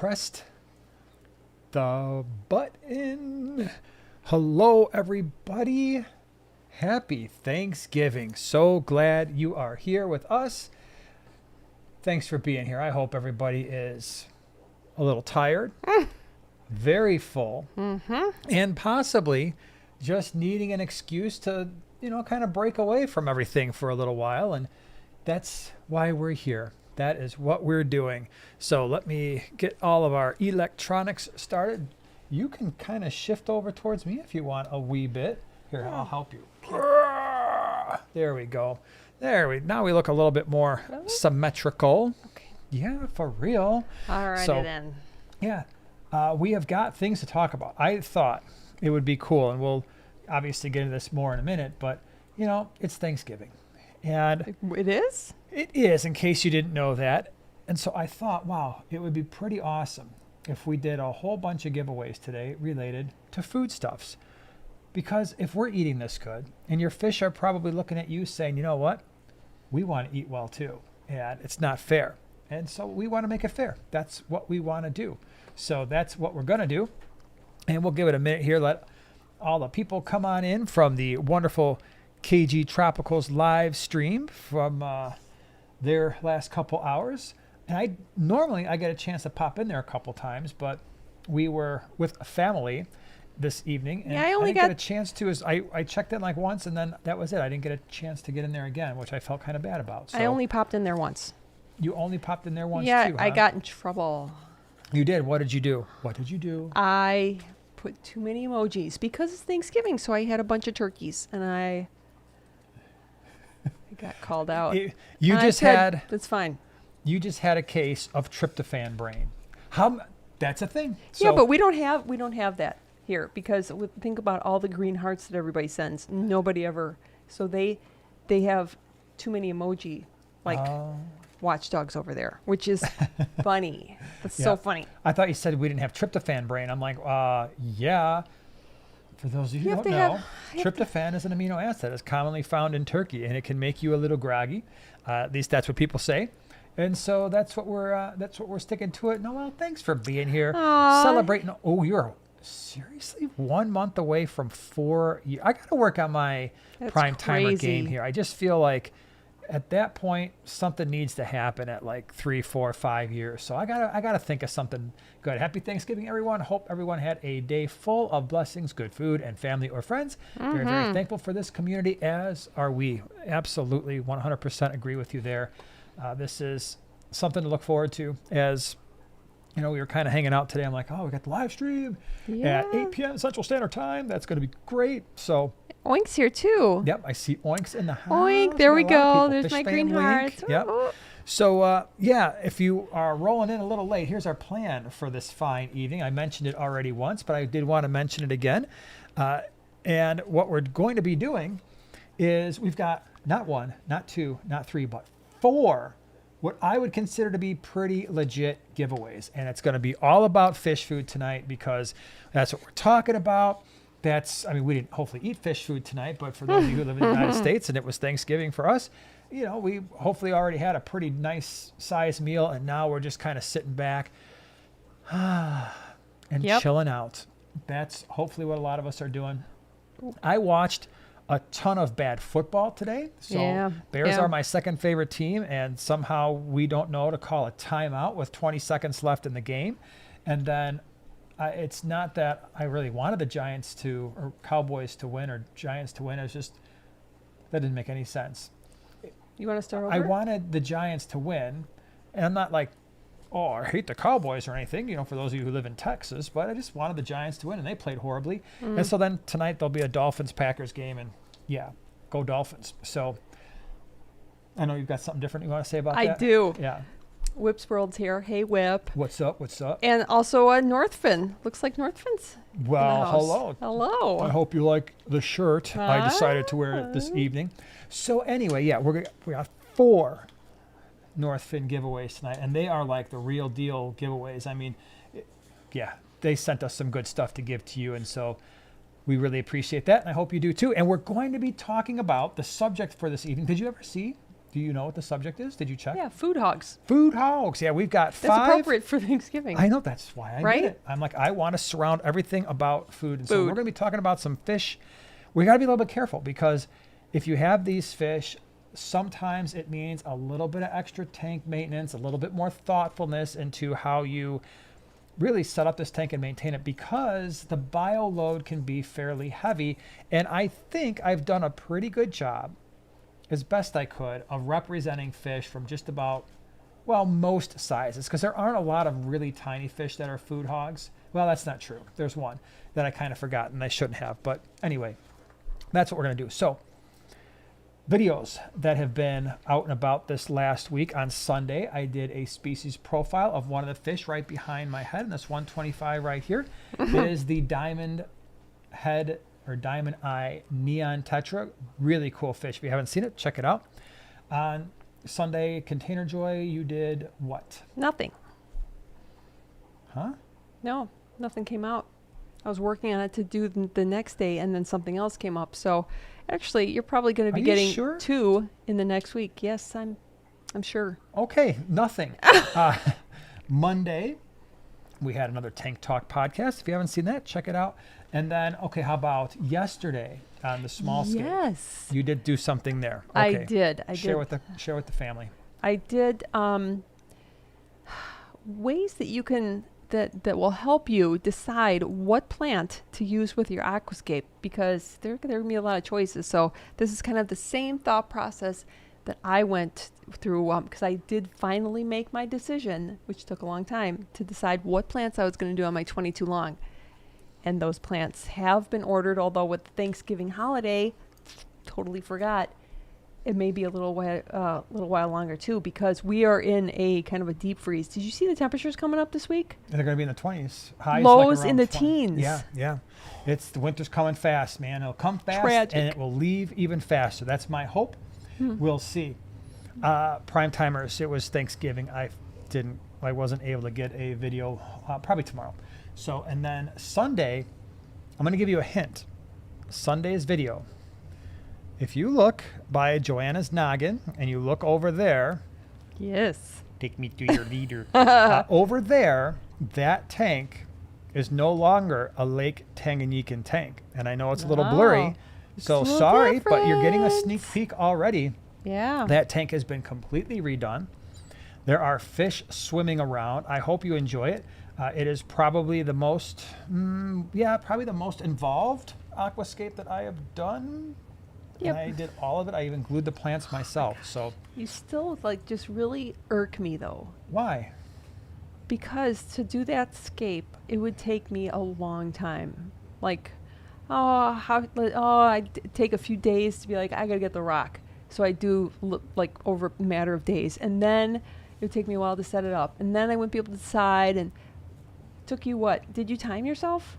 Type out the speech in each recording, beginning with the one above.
pressed the button. Hello, everybody. Happy Thanksgiving. So glad you are here with us. Thanks for being here. I hope everybody is a little tired, very full, and possibly just needing an excuse to, kind of break away from everything for a little while. And that's why we're here. That is what we're doing. So let me get all of our electronics started. You can kind of shift over towards me if you want a wee bit. Here, I'll help you. There we go. Now we look a little bit more symmetrical. Okay. Yeah, for real. All right, then. Yeah, we have got things to talk about. I thought it would be cool, and we'll obviously get into this more in a minute, but, it's Thanksgiving. And It is? it is, in case you didn't know that. And so I thought, wow, it would be pretty awesome if we did a whole bunch of giveaways today related to foodstuffs. Because if we're eating this good, and your fish are probably looking at you saying, you know what? We want to eat well too, and it's not fair. And so we want to make it fair. That's what we want to do. So that's what we're going to do. And we'll give it a minute here. Let all the people come on in from the wonderful KG Tropicals live stream from their last couple hours. And I get a chance to pop in there a couple times, but we were with a family this evening, and I didn't get a chance to. I checked in like once, and then that was it. I didn't get a chance to get in there again, which I felt kind of bad about. So I only popped in there once. You only popped in there once, yeah, too, huh? I got in trouble. You did. What did you do? I put too many emojis because it's Thanksgiving, so I had a bunch of turkeys, and I got called out. That's fine. You just had a case of tryptophan brain. That's a thing. Yeah, but we don't have that here, because think about all the green hearts that everybody sends. Nobody ever. So they have too many emoji, like watchdogs over there, which is funny. That's so funny. I thought you said we didn't have tryptophan brain. I'm like, yeah. For those of you who don't know, tryptophan is an amino acid. It's commonly found in turkey, and it can make you a little groggy. At least that's what people say. And so that's what we're sticking to it. No, well, thanks for being here, celebrating. Oh, you're seriously 1 month away from 4 years. I got to work on my prime timer game here. I just feel like at that point something needs to happen at like 3, 4, 5 years. So I gotta think of something good. Happy Thanksgiving, everyone. Hope everyone had a day full of blessings, good food, and family or friends. Very, very thankful for this community, as are we. Absolutely 100% agree with you there. This is something to look forward to. As we were kind of hanging out today. I'm like, we got the live stream at 8 p.m. Central Standard Time. That's going to be great. So Oink's here too. Yep, I see Oink's in the house. Oink, there we go. There's Fish my fan green link. hearts. Yep. So, if you are rolling in a little late, here's our plan for this fine evening. I mentioned it already once, but I did want to mention it again. And what we're going to be doing is we've got not 1, not 2, not 3, but 4 what I would consider to be pretty legit giveaways. And it's going to be all about fish food tonight, because that's what we're talking about. We didn't hopefully eat fish food tonight, but for those of you who live in the United States and it was Thanksgiving for us, we hopefully already had a pretty nice sized meal, and now we're just kind of sitting back and chilling out. That's hopefully what a lot of us are doing. I watched a ton of bad football today. So Bears are my second favorite team, and somehow we don't know to call a timeout with 20 seconds left in the game. And then it's not that I really wanted the Giants or Cowboys to win, or Giants to win. It's just that didn't make any sense. You want to start over? I wanted the Giants to win, and I'm not like, I hate the Cowboys or anything, for those of you who live in Texas, but I just wanted the Giants to win, and they played horribly. And so then tonight there'll be a Dolphins-Packers game, and go Dolphins. So I know you've got something different you want to say about that. I do. Yeah. Whip's World's here. Hey, Whip. What's up? And also Northfin. Looks like Northfin's. Well, hello. Hello. I hope you like the shirt I decided to wear it this evening. So anyway, we got 4 Northfin giveaways tonight, and they are like the real deal giveaways. I mean, they sent us some good stuff to give to you, and so we really appreciate that, and I hope you do too. And we're going to be talking about the subject for this evening. Did you ever see Do you know what the subject is? Did you check? Yeah, food hogs. Food hogs. Yeah, we've got 5. That's appropriate for Thanksgiving. I know, that's why I Right? did it. I'm like, I want to surround everything about food. And so Food. we're going to be talking about some fish. We got to be a little bit careful because if you have these fish, sometimes it means a little bit of extra tank maintenance, a little bit more thoughtfulness into how you really set up this tank and maintain it, because the bio load can be fairly heavy. And I think I've done a pretty good job, as best I could, of representing fish from just about, well, most sizes, because there aren't a lot of really tiny fish that are food hogs. Well, that's not true. There's one that I kind of forgot and I shouldn't have. But anyway, that's what we're going to do. So videos that have been out and about this last week. On Sunday, I did a species profile of one of the fish right behind my head, and this 125 right here is the diamond head or diamond eye neon tetra. Really cool fish. If you haven't seen it, check it out. On Sunday, Container Joy, you did what? Nothing. Huh? No, nothing came out. I was working on it to do the next day, and then something else came up. So actually, you're probably going to be getting sure? 2 in the next week. Yes, I'm sure. Okay, nothing. Monday, we had another Tank Talk podcast. If you haven't seen that, check it out. And then, okay, how about yesterday on the small scale? Yes. You did do something there. Okay. I did. Share with the family. I did ways that you can that will help you decide what plant to use with your aquascape, because there are going to be a lot of choices. So this is kind of the same thought process that I went through, because I did finally make my decision, which took a long time, to decide what plants I was going to do on my 22 long. And those plants have been ordered, although with the Thanksgiving holiday, totally forgot. It may be a little while longer too, because we are in a kind of a deep freeze. Did you see the temperatures coming up this week? And they're going to be in the 20s. Highs Lows like in the 20. teens. Yeah. The winter's coming fast, man. It'll come fast. Tragic. And it will leave even faster. That's my hope. We'll see. Prime timers. It was Thanksgiving. I wasn't able to get a video. Probably tomorrow. So, and then Sunday, I'm going to give you a hint. Sunday's video. If you look by Joanna's noggin and you look over there, Yes. take me to your leader. Over there, that tank is no longer a Lake Tanganyikan tank. And I know it's a little blurry, so It's a little sorry, but you're getting a different. sneak peek already. Yeah. That tank has been completely redone. There are fish swimming around. I hope you enjoy it. It is probably the most, probably the most involved aquascape that I have done. Yep. And I did all of it. I even glued the plants myself. So You still just really irk me though, why? because to do that scape, it would take me a long time. I'd take a few days to be like, I gotta get the rock. So I do over a matter of days, and then it would take me a while to set it up, and then I wouldn't be able to decide. And took you what? Did you time yourself?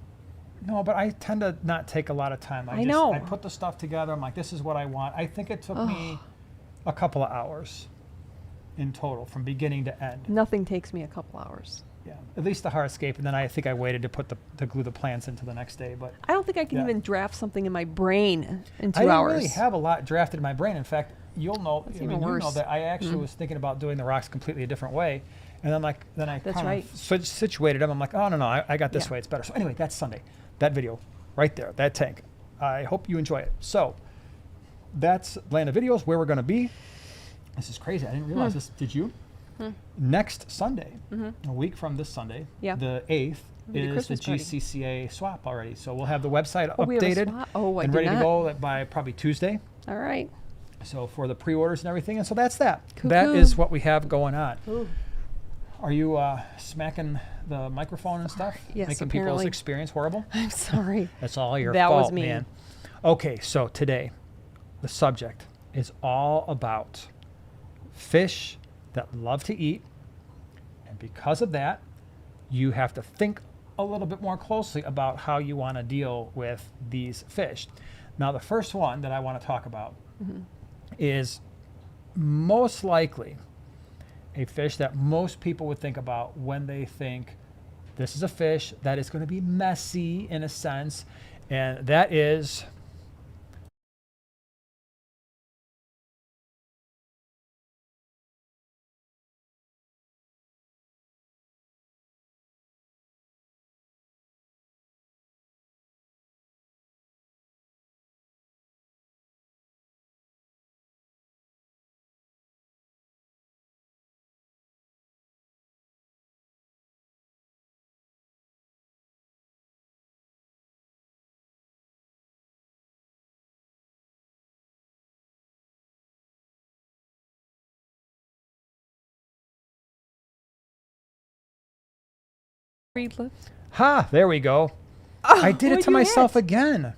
No, but I tend to not take a lot of time. I know. I put the stuff together. I'm like, this is what I want. I think it took me a couple of hours in total from beginning to end. Nothing takes me a couple hours. Yeah, at least the hardscape. And then I think I waited to glue the plants into the next day. But I don't think I can Yeah. even draft something in my brain in 2 I didn't hours. really have a lot drafted in my brain. In fact, you'll know. That's I mean, even you know worse. that I actually was thinking about doing the rocks completely a different way. And then I That's kind right. of situated them. I'm like, oh, no, I got this Yeah. way. It's better. So anyway, that's Sunday. That video right there, that tank. I hope you enjoy it. So that's Land of Videos, where we're going to be. This is crazy. I didn't realize this. Did you? Next Sunday, a week from this Sunday, Yeah. the 8th, It'll be the is the Christmas party. GCCA swap already. So we'll have the website Oh, we have a updated swap? Oh, I and did ready to not. go by probably Tuesday. All right. So for the pre-orders and everything. And so that's that. Cool, That cool. is what we have going on. Ooh. Are you smacking the microphone and stuff? Yes, Making people's apparently. experience horrible? I'm sorry. That's all your That was fault, me. man. Okay, so today, the subject is all about fish that love to eat. And because of that, you have to think a little bit more closely about how you want to deal with these fish. Now, the first one that I want to talk about is most likely a fish that most people would think about when they think this is a fish that is going to be messy in a sense, and that is Read lips. Ha! There we go. Oh, I did it to myself hit? again.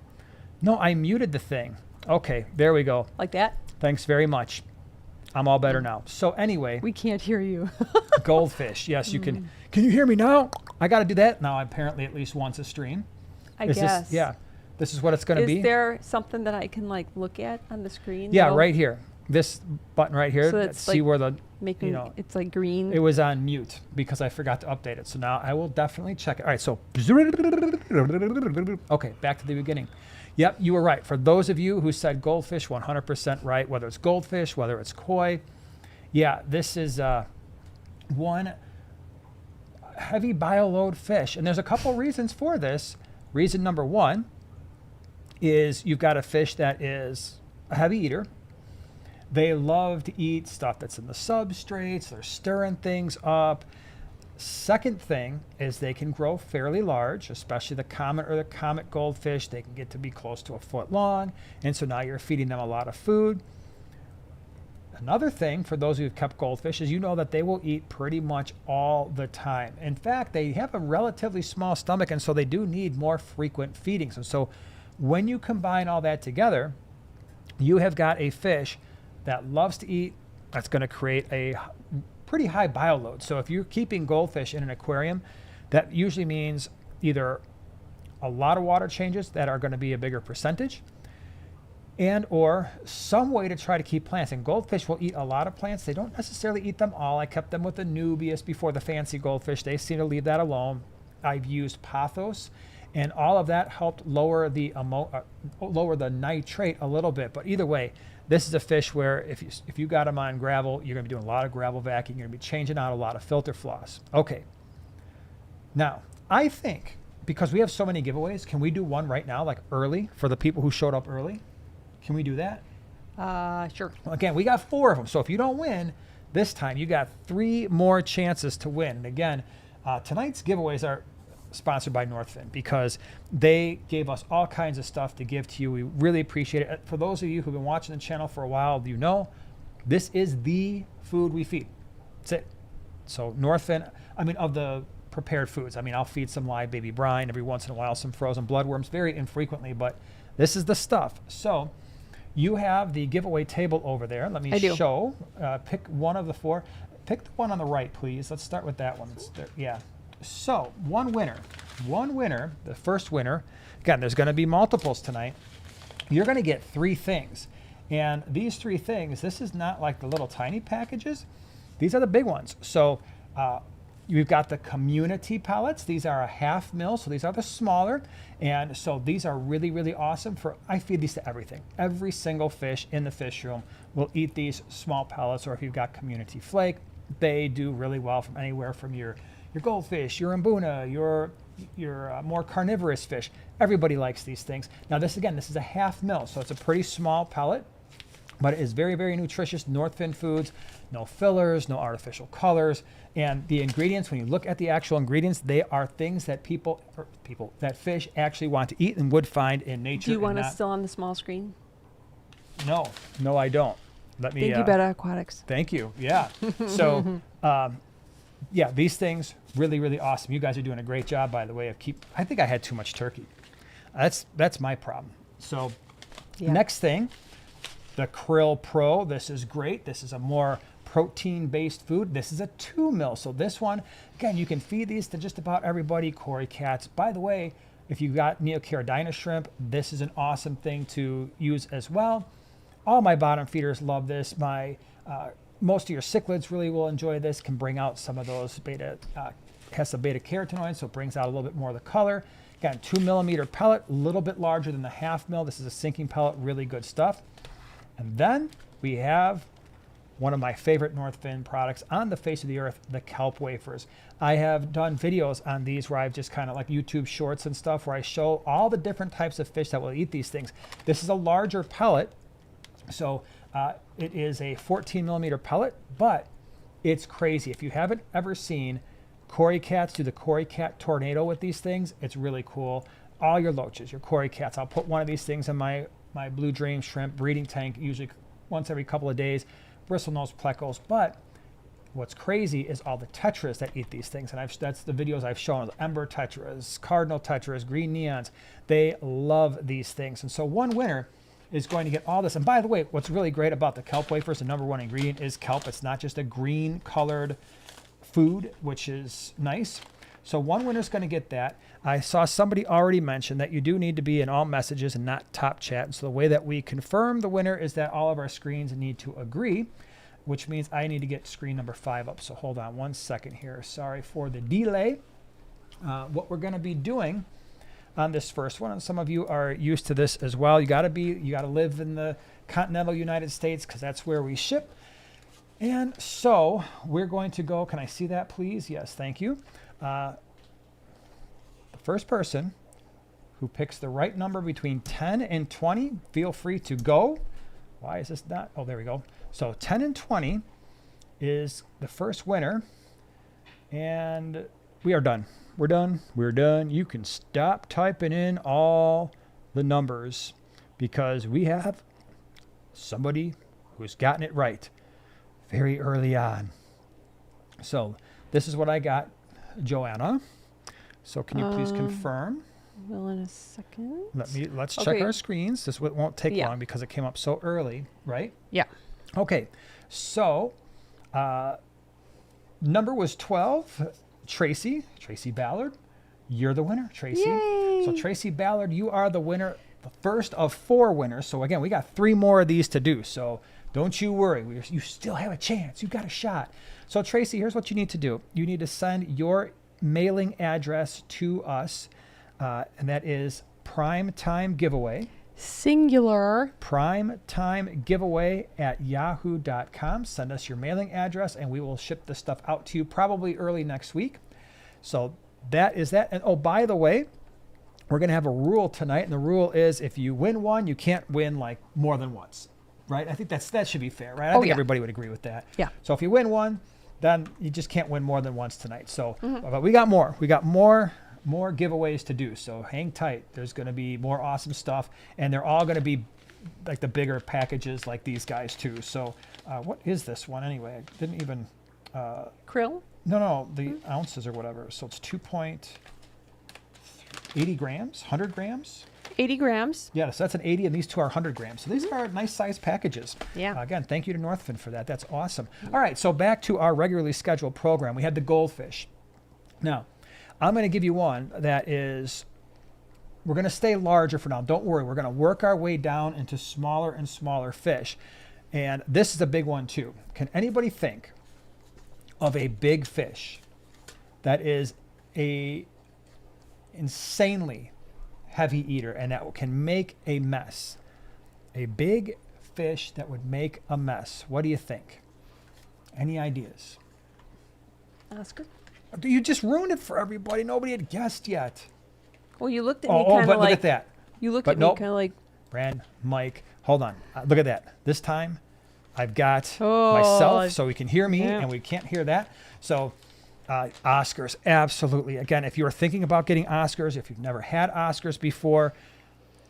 No, I muted the thing. Okay, there we go. Like that? Thanks very much. I'm all better now. So anyway, We can't hear you. goldfish. Yes, you can. Can you hear me now? I got to do that now. Apparently, at least once a stream. I Is guess. This, yeah. This is what it's going to be. Is there something that I can like look at on the screen? Yeah, that'll right here. This button right here. So it's See like where the Making it's like green. it was on mute because I forgot to update it. So now I will definitely check it. All right, so okay, back to the beginning. Yep, you were right. For those of you who said goldfish, 100% right, whether it's goldfish, whether it's koi. Yeah, this is one heavy bioload fish. And there's a couple reasons for this. Reason number one is you've got a fish that is a heavy eater. They love to eat stuff that's in the substrates. They're stirring things up. Second thing is they can grow fairly large, especially the common or the comet goldfish. They can get to be close to a foot long. And so now you're feeding them a lot of food. Another thing for those who've kept goldfish is you know that they will eat pretty much all the time. In fact, they have a relatively small stomach, and so they do need more frequent feedings. And so when you combine all that together, you have got a fish that loves to eat, that's going to create a pretty high bioload. So if you're keeping goldfish in an aquarium, that usually means either a lot of water changes that are going to be a bigger percentage, and or some way to try to keep plants. And goldfish will eat a lot of plants. They don't necessarily eat them all. I kept them with the Nubius before, the fancy goldfish. They seem to leave that alone. I've used pothos, and all of that helped lower the nitrate a little bit. But either way, this is a fish where if you got them on gravel, you're going to be doing a lot of gravel vacuuming. You're going to be changing out a lot of filter floss. Okay. Now, I think because we have so many giveaways, can we do one right now, like early, for the people who showed up early? Can we do that? Sure. Again, we got 4 of them. So if you don't win this time, you got 3 more chances to win. And again, tonight's giveaways are sponsored by Northfin because they gave us all kinds of stuff to give to you. We really appreciate it. For those of you who've been watching the channel for a while, you know this is the food we feed. That's it. So Northfin, of the prepared foods, I'll feed some live baby brine every once in a while, some frozen bloodworms, very infrequently, but this is the stuff. So you have the giveaway table over there. Let me show. Pick one of the 4. Pick the one on the right, please. Let's start with that one. Yeah. So one winner, the first winner. Again, there's going to be multiples tonight. You're going to get 3 things. And these 3 things, this is not like the little tiny packages. These are the big ones. So you've got the community pellets. These are a 1/2 mil, so these are the smaller. And so these are really, really awesome. I feed these to everything. Every single fish in the fish room will eat these small pellets, or if you've got community flake, they do really well from anywhere from your goldfish, your mbuna, your more carnivorous fish. Everybody likes these things. Now this is a 1/2 mil, so it's a pretty small pellet, but it is very, very nutritious. Northfin Foods, no fillers, no artificial colors. And the ingredients, when you look at the actual ingredients, they are things that that fish actually want to eat and would find in nature. Do you want us still on the small screen? No, I don't. Let me. Thank you, Better Aquatics. Thank you. Yeah. So, yeah, these things really, really awesome. You guys are doing a great job, by the way. I think I had too much turkey. That's my problem. So, Next thing, the Krill Pro. This is great. This is a more protein-based food. This is a 2 mil. So this one, again, you can feed these to just about everybody. Cory cats. By the way, if you got Neocaridina shrimp, this is an awesome thing to use as well. All my bottom feeders love this. Most of your cichlids really will enjoy this. Can bring out some of those has some beta carotenoids, so it brings out a little bit more of the color. Again, 2 millimeter pellet, a little bit larger than the 1/2 mil. This is a sinking pellet, really good stuff. And then we have one of my favorite Northfin products on the face of the earth, the kelp wafers. I have done videos on these where I've just kind of like YouTube shorts and stuff where I show all the different types of fish that will eat these things. This is a larger pellet, so it is a 14 millimeter pellet, but it's crazy. If you haven't ever seen Cory cats do the Cory cat tornado with these things, it's really cool. All your loaches, your Cory cats. I'll put one of these things in my Blue Dream shrimp breeding tank, usually once every couple of days. Bristlenose plecos, but what's crazy is all the tetras that eat these things. And that's the videos I've shown, the ember tetras, cardinal tetras, green neons. They love these things. And so one winner is going to get all this. And by the way, what's really great about the kelp wafers, the number one ingredient is kelp. It's not just a green colored food, which is nice. So one winner is going to get that. I saw somebody already mention that you do need to be in all messages and not top chat. And so the way that we confirm the winner is that all of our screens need to agree, which means I need to get screen number 5 up. So hold on one second here. Sorry for the delay. What we're going to be doing on this first one, and some of you are used to this as well. You got to live in the continental United States because that's where we ship. And so we're going to go. Can I see that, please? Yes, thank you. The first person who picks the right number between 10 and 20, feel free to go. Why is this not? Oh, there we go. So 10 and 20 is the first winner. And we are done. We're done. We're done. You can stop typing in all the numbers because we have somebody who's gotten it right very early on. So this is what I got, Joanna. So can you please confirm? Well, in a second. Let's check our screens. This won't take long because it came up so early, right? Yeah. Okay. So number was 12. Tracy Ballard. You're the winner, Tracy. Yay! So Tracy Ballard, you are the winner, the first of 4 winners. So again, we got 3 more of these to do. So don't you worry. You still have a chance. You got a shot. So Tracy, here's what you need to do. You need to send your mailing address to us, and that is Primetime Giveaway. Singular. Primetime Giveaway at yahoo.com. Send us your mailing address, and we will ship the stuff out to you probably early next week. So that is that. And oh, by the way, we're going to have a rule tonight, and the rule is if you win one, you can't win like more than once, right? I think that should be fair, right? I think everybody would agree with that. Yeah. So if you win one, then you just can't win more than once tonight. So, but we got more. We got more giveaways to do. So hang tight. There's going to be more awesome stuff, and they're all going to be like the bigger packages like these guys too. So what is this one anyway? I didn't even... Krill? No, the ounces or whatever. So it's 2.80 grams, 100 grams? 80 grams. Yeah, so that's an 80, and these two are 100 grams. So these are nice size packages. Yeah. Again, thank you to Northfin for that. That's awesome. All right, so back to our regularly scheduled program. We had the goldfish. Now, I'm going to give you one that is, we're going to stay larger for now. Don't worry. We're going to work our way down into smaller and smaller fish. And this is a big one too. Can anybody think of a big fish that is a insanely heavy eater and that can make a mess? A big fish that would make a mess. What do you think? Any ideas? Oscar? You just ruined it for everybody. Nobody had guessed yet. Well, you looked at me kind of like... look at that. You looked at me kind of like... Brand, Mike, hold on. Look at that. This time, I've got myself so we can hear me and we can't hear that. So Oscars, absolutely. Again, if you're thinking about getting Oscars, if you've never had Oscars before,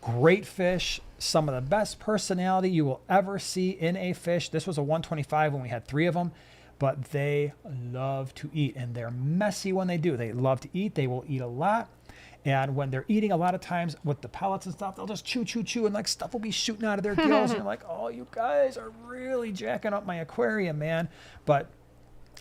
great fish, some of the best personality you will ever see in a fish. This was a 125 when we had 3 of them, but they love to eat, and they're messy when they do. They love to eat. They will eat a lot. And when they're eating, a lot of times with the pellets and stuff, they'll just chew, and like stuff will be shooting out of their gills. And you're like, oh, you guys are really jacking up my aquarium, man. But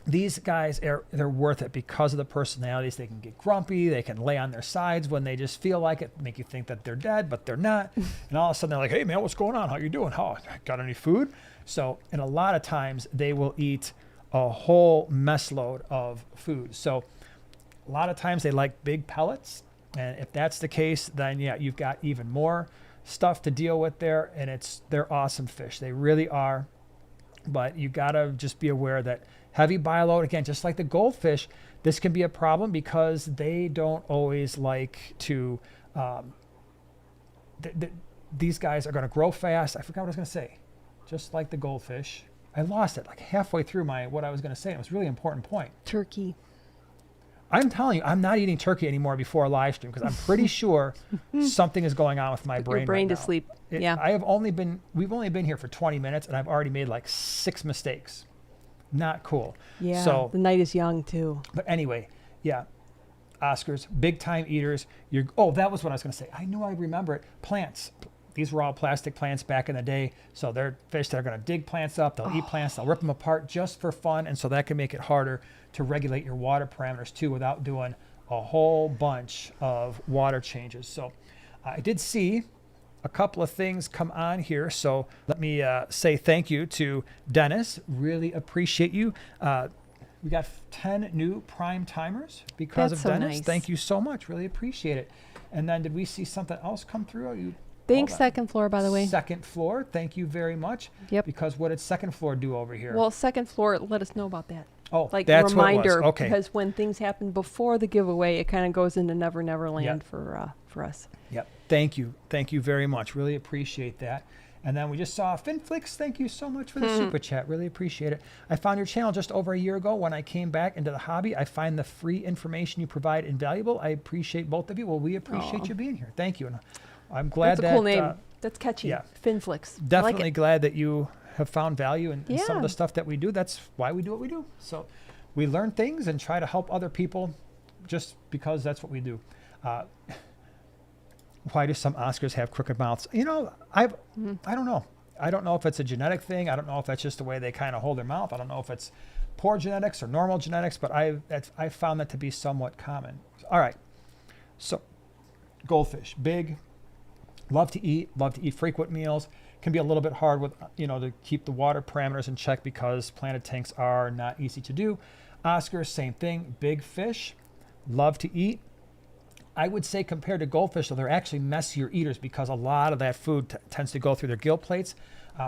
these guys, they're worth it because of the personalities. They can get grumpy. They can lay on their sides when they just feel like it, make you think that they're dead, but they're not. And all of a sudden they're like, hey, man, what's going on? How you doing? Oh, got any food? So, and a lot of times they will eat a whole mess load of food. So a lot of times they like big pellets. And if that's the case, then yeah, you've got even more stuff to deal with there, and they're awesome fish. They really are. But you gotta just be aware that heavy bioload, again, just like the goldfish, this can be a problem because they don't always like to. These guys are going to grow fast. I forgot what I was going to say. Just like the goldfish, I lost it like halfway through what I was going to say. It was a really important point. Turkey. I'm telling you, I'm not eating turkey anymore before a live stream because I'm pretty sure something is going on with my brain. Your brain right to now. sleep. Yeah. We've only been here for 20 minutes and I've already made like 6 mistakes. Not cool. Yeah. So the night is young too. But anyway, yeah. Oscars, big time eaters. That was what I was going to say. I knew I remember it. Plants. These were all plastic plants back in the day. So they're fish that are going to dig plants up. They'll eat plants. They'll rip them apart just for fun. And so that can make it harder to regulate your water parameters too without doing a whole bunch of water changes. So I did see a couple of things come on here. So let me say thank you to Dennis. Really appreciate you. We got 10 new prime timers because of Dennis. Nice. Thank you so much. Really appreciate it. And then did we see something else come through? Thanks, second floor, by the way. Second floor. Thank you very much. Yep. Because what did second floor do over here? Well, second floor, let us know about that. Oh, like that's reminder, what it was. Okay. Because when things happen before the giveaway, it kind of goes into Never Never Land for us. Yep. Thank you. Thank you very much. Really appreciate that. And then we just saw FinFlix. Thank you so much for the super chat. Really appreciate it. I found your channel just over a year ago when I came back into the hobby. I find the free information you provide invaluable. I appreciate both of you. Well, we appreciate you being here. Thank you. And I'm glad That's a cool name. That's catchy. Yeah. FinFlix. Definitely like glad that you have found value in some of the stuff that we do. That's why we do what we do. So we learn things and try to help other people just because that's what we do. Why do some Oscars have crooked mouths? I don't know. I don't know if it's a genetic thing. I don't know if that's just the way they kind of hold their mouth. I don't know if it's poor genetics or normal genetics, but I found that to be somewhat common. All right. So goldfish, big, love to eat frequent meals. Can be a little bit hard with, to keep the water parameters in check because planted tanks are not easy to do. Oscars, same thing, big fish, love to eat. I would say compared to goldfish, though, they're actually messier eaters because a lot of that food tends to go through their gill plates,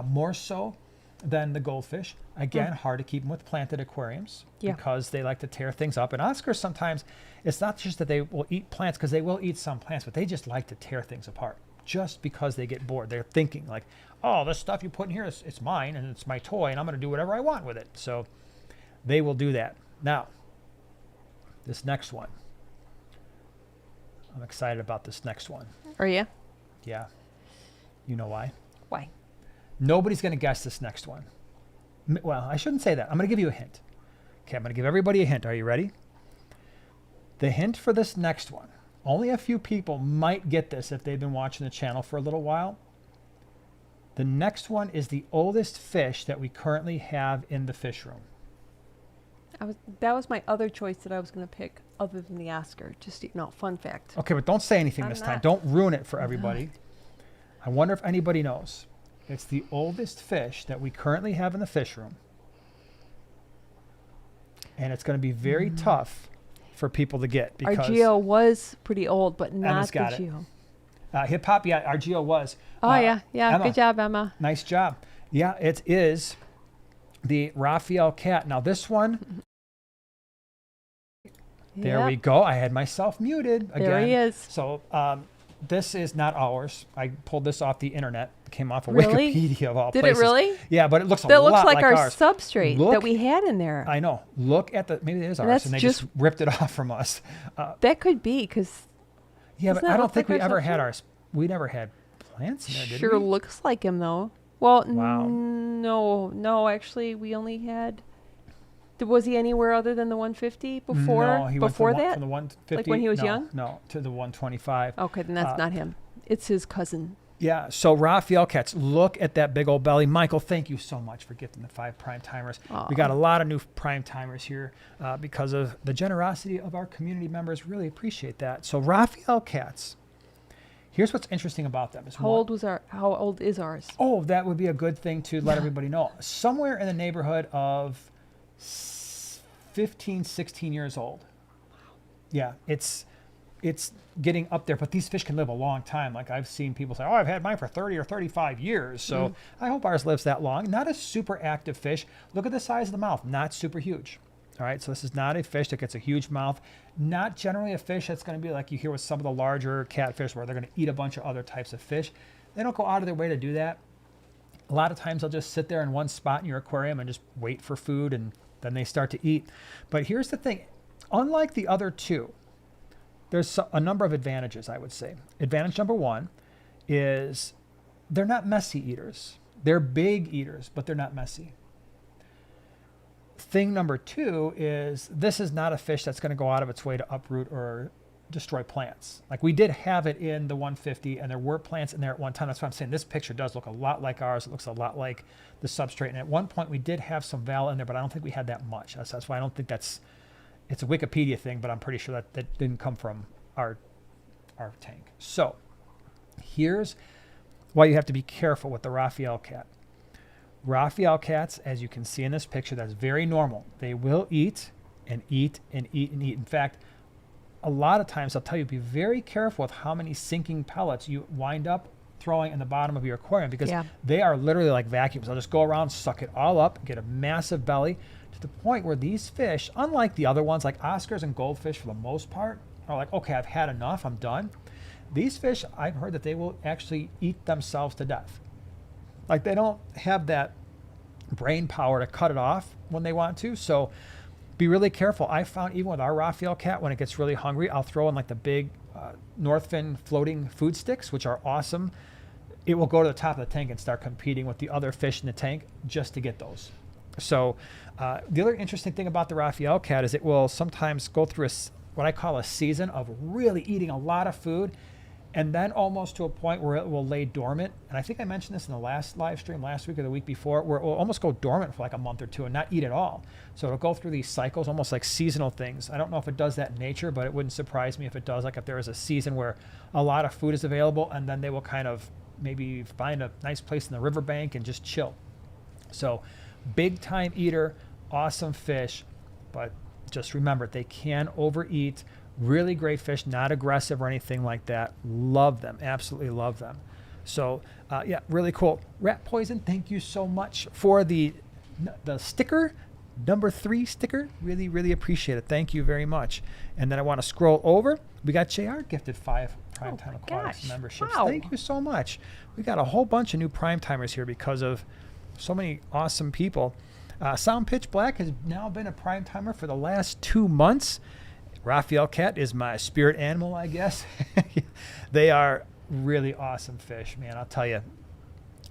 more so than the goldfish. Again, hard to keep them with planted aquariums because they like to tear things up. And Oscars sometimes, it's not just that they will eat plants, because they will eat some plants, but they just like to tear things apart just because they get bored. They're thinking like, oh, this stuff you put in here, it's mine and it's my toy and I'm going to do whatever I want with it. So they will do that. Now, this next one. I'm excited about this next one. Are you? Yeah. You know why? Why? Nobody's going to guess this next one. Well, I shouldn't say that. I'm going to give you a hint. Okay, I'm going to give everybody a hint. Are you ready? The hint for this next one. Only a few people might get this if they've been watching the channel for a little while. The next one is the oldest fish that we currently have in the fish room. That was my other choice that I was going to pick other than the Oscar. Just, fun fact. Okay, but don't say anything this time. Don't ruin it for everybody. I wonder if anybody knows. It's the oldest fish that we currently have in the fish room. And it's going to be very tough for people to get. Because our Geo was pretty old, but not the Geo. Hip hop, our Geo was. Yeah. Emma, good job, Emma. Nice job. Yeah, it is the Raphael cat. Now this one, there we go. I had myself muted again. There he is. So this is not ours. I pulled this off the internet. It came off of Really? Wikipedia of all Did places. it really? Yeah, but it looks That a lot looks like our ours. substrate that we had in there. I know. Look at maybe it is ours, and they just ripped it off from us. That could be because. Yeah, but I don't think we ever had ours. We never had plants in there, did we? Sure looks like him though. Well, Wow. no. Actually, we only had. Was he anywhere other than the 150 before? No, he before went that, from the 150. like when he was young. No, to the 125. Okay, then that's not him. It's his cousin. Yeah. So Raphael cats, look at that big old belly. Michael, thank you so much for gifting the 5 prime timers. Aww. We got a lot of new prime timers here because of the generosity of our community members. Really appreciate that. So Raphael cats. Here's what's interesting about them. How old is ours? Oh, that would be a good thing to let everybody know. Somewhere in the neighborhood of 15, 16 years old. Yeah, it's getting up there, but these fish can live a long time. Like I've seen people say, oh, I've had mine for 30 or 35 years. So I hope ours lives that long. Not a super active fish. Look at the size of the mouth, not super huge. All right, so this is not a fish that gets a huge mouth. Not generally a fish that's going to be like you hear with some of the larger catfish where they're going to eat a bunch of other types of fish. They don't go out of their way to do that. A lot of times they'll just sit there in one spot in your aquarium and just wait for food, and then they start to eat. But here's the thing. Unlike the other two, there's a number of advantages, I would say. Advantage number one is they're not messy eaters. They're big eaters, but they're not messy. thing number 2 is this is not a fish that's going to go out of its way to uproot or destroy plants. Like we did have it in the 150 and there were plants in there at one time. That's why I'm saying this picture does look a lot like ours. It looks a lot like the substrate. And at one point we did have some val in there, but I don't think we had that much. That's why I don't think it's a Wikipedia thing, but I'm pretty sure that didn't come from our tank. So here's why you have to be careful with the Raphael cat. Raphael cats, as you can see in this picture, that's very normal. They will eat and eat and eat and eat. In fact, a lot of times I'll tell you, be very careful with how many sinking pellets you wind up throwing in the bottom of your aquarium, because they are literally like vacuums. They'll just go around, suck it all up, get a massive belly, to the point where these fish, unlike the other ones, like Oscars and goldfish for the most part, are like, okay, I've had enough, I'm done. These fish, I've heard that they will actually eat themselves to death. Like they don't have that brain power to cut it off when they want to. So be really careful. I found even with our Raphael cat, when it gets really hungry, I'll throw in like the big Northfin floating food sticks, which are awesome. It will go to the top of the tank and start competing with the other fish in the tank just to get those. So the other interesting thing about the Raphael cat is it will sometimes go through what I call a season of really eating a lot of food, and then almost to a point where it will lay dormant. And I think I mentioned this in the last live stream last week or the week before, where it will almost go dormant for like a month or two and not eat at all. So it'll go through these cycles, almost like seasonal things. I don't know if it does that in nature, but it wouldn't surprise me if it does. Like if there is a season where a lot of food is available, and then they will kind of maybe find a nice place in the riverbank and just chill. So big time eater, awesome fish, but just remember they can overeat. Really great fish, not aggressive or anything like that. Love them, absolutely love them. So yeah, really cool. Rat Poison, thank you so much for the sticker, number 3 sticker. Really, really appreciate it. Thank you very much. And then I want to scroll over. We got JR gifted 5 Primetime Aquatics memberships. Wow. Thank you so much. We got a whole bunch of new Primetimers here because of so many awesome people. Sound Pitch Black has now been a Primetimer for the last 2 months. Raphael cat is my spirit animal, I guess. They are really awesome fish, man. I'll tell you,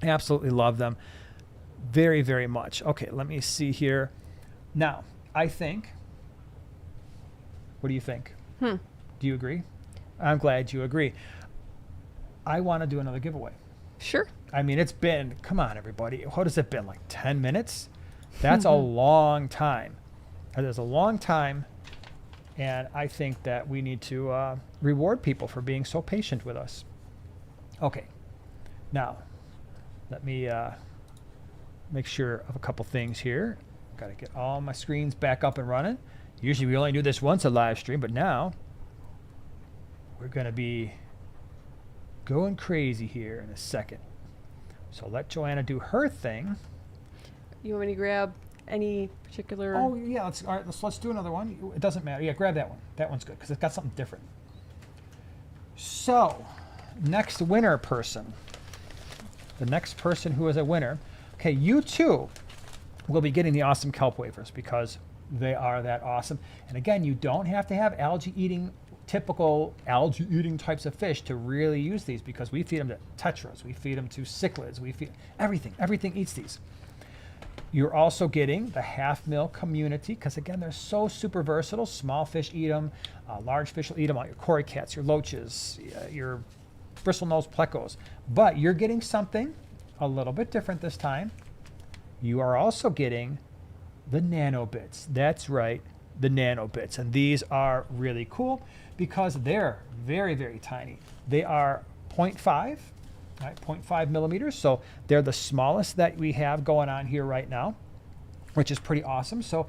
absolutely love them very, very much. Okay, let me see here. Now, I think, what do you think? Do you agree? I'm glad you agree. I want to do another giveaway. Sure. I mean, it's been, come on, everybody. What has it been, like 10 minutes? That's a long time. That is a long time. And I think that we need to reward people for being so patient with us. Okay. Now, let me make sure of a couple things here. Got to get all my screens back up and running. Usually we only do this once a live stream, but now we're going to be going crazy here in a second. So let Joanna do her thing. You want me to grab any particular? Oh yeah, let's do another one. It doesn't matter. Yeah, grab that one. That one's good because it's got something different. So, next winner person. The next person who is a winner. Okay, you too will be getting the awesome kelp wafers because they are that awesome. And again, you don't have to have typical algae eating types of fish to really use these, because we feed them to tetras, we feed them to cichlids, we feed everything eats these. You're also getting the half mil community because, again, they're so super versatile. Small fish eat them, large fish will eat them, all your cory cats, your loaches, your bristlenose plecos. But you're getting something a little bit different this time. You are also getting the nanobits. That's right, the nanobits. And these are really cool because they're very, very tiny. They are 0.5. Right, 0.5 millimeters, so they're the smallest that we have going on here right now, which is pretty awesome. So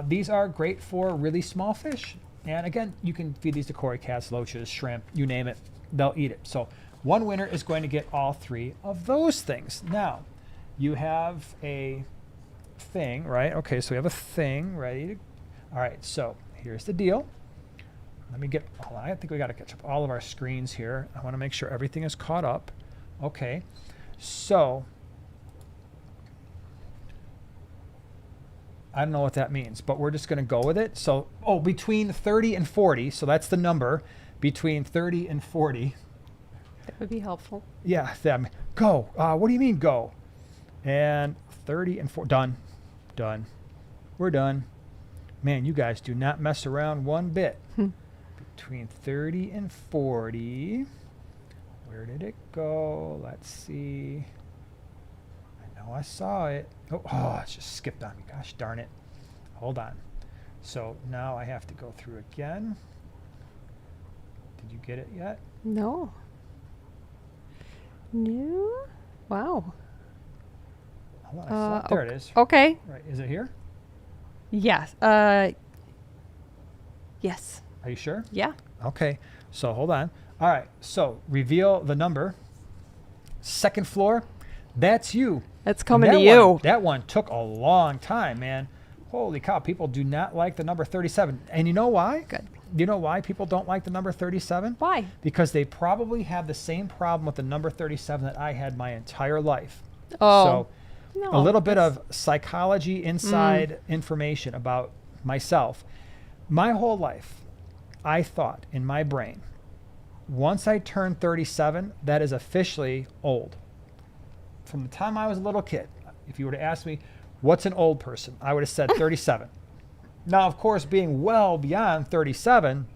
these are great for really small fish. And again, you can feed these to cory cats, loaches, shrimp, you name it, they'll eat it. So one winner is going to get all 3 of those things. Now, you have a thing, right? Okay, so we have a thing ready to, all right, so here's the deal. Let me get, hold on, I think we got to catch up all of our screens here. I want to make sure everything is caught up. Okay, so I don't know what that means, but we're just going to go with it. So, between 30 and 40, so that's the number, between 30 and 40. That would be helpful. Yeah, them. Go. What do you mean go? And 30 and 40. Done. we're done. Man, you guys do not mess around one bit. Between 30 and 40. Where did it go? Let's see. I know I saw it. Oh, it just skipped on me. Gosh darn it. Hold on. So now I have to go through again. Did you get it yet? No. No. Wow. Hold on. There it is. Okay. Right. Is it here? Yes. Yes. Are you sure? Yeah. Okay. So hold on. All right. So reveal the number. Second floor. That's you. That's coming to you. That one took a long time, man. Holy cow. People do not like the number 37. And you know why? Good. You know why people don't like the number 37? Why? Because they probably have the same problem with the number 37 that I had my entire life. Oh. So No, a little bit of psychology inside information about myself. My whole life, I thought in my brain, once I turned 37, that is officially old. From the time I was a little kid, if you were to ask me, what's an old person? I would have said 37. Now, of course, being well beyond 37,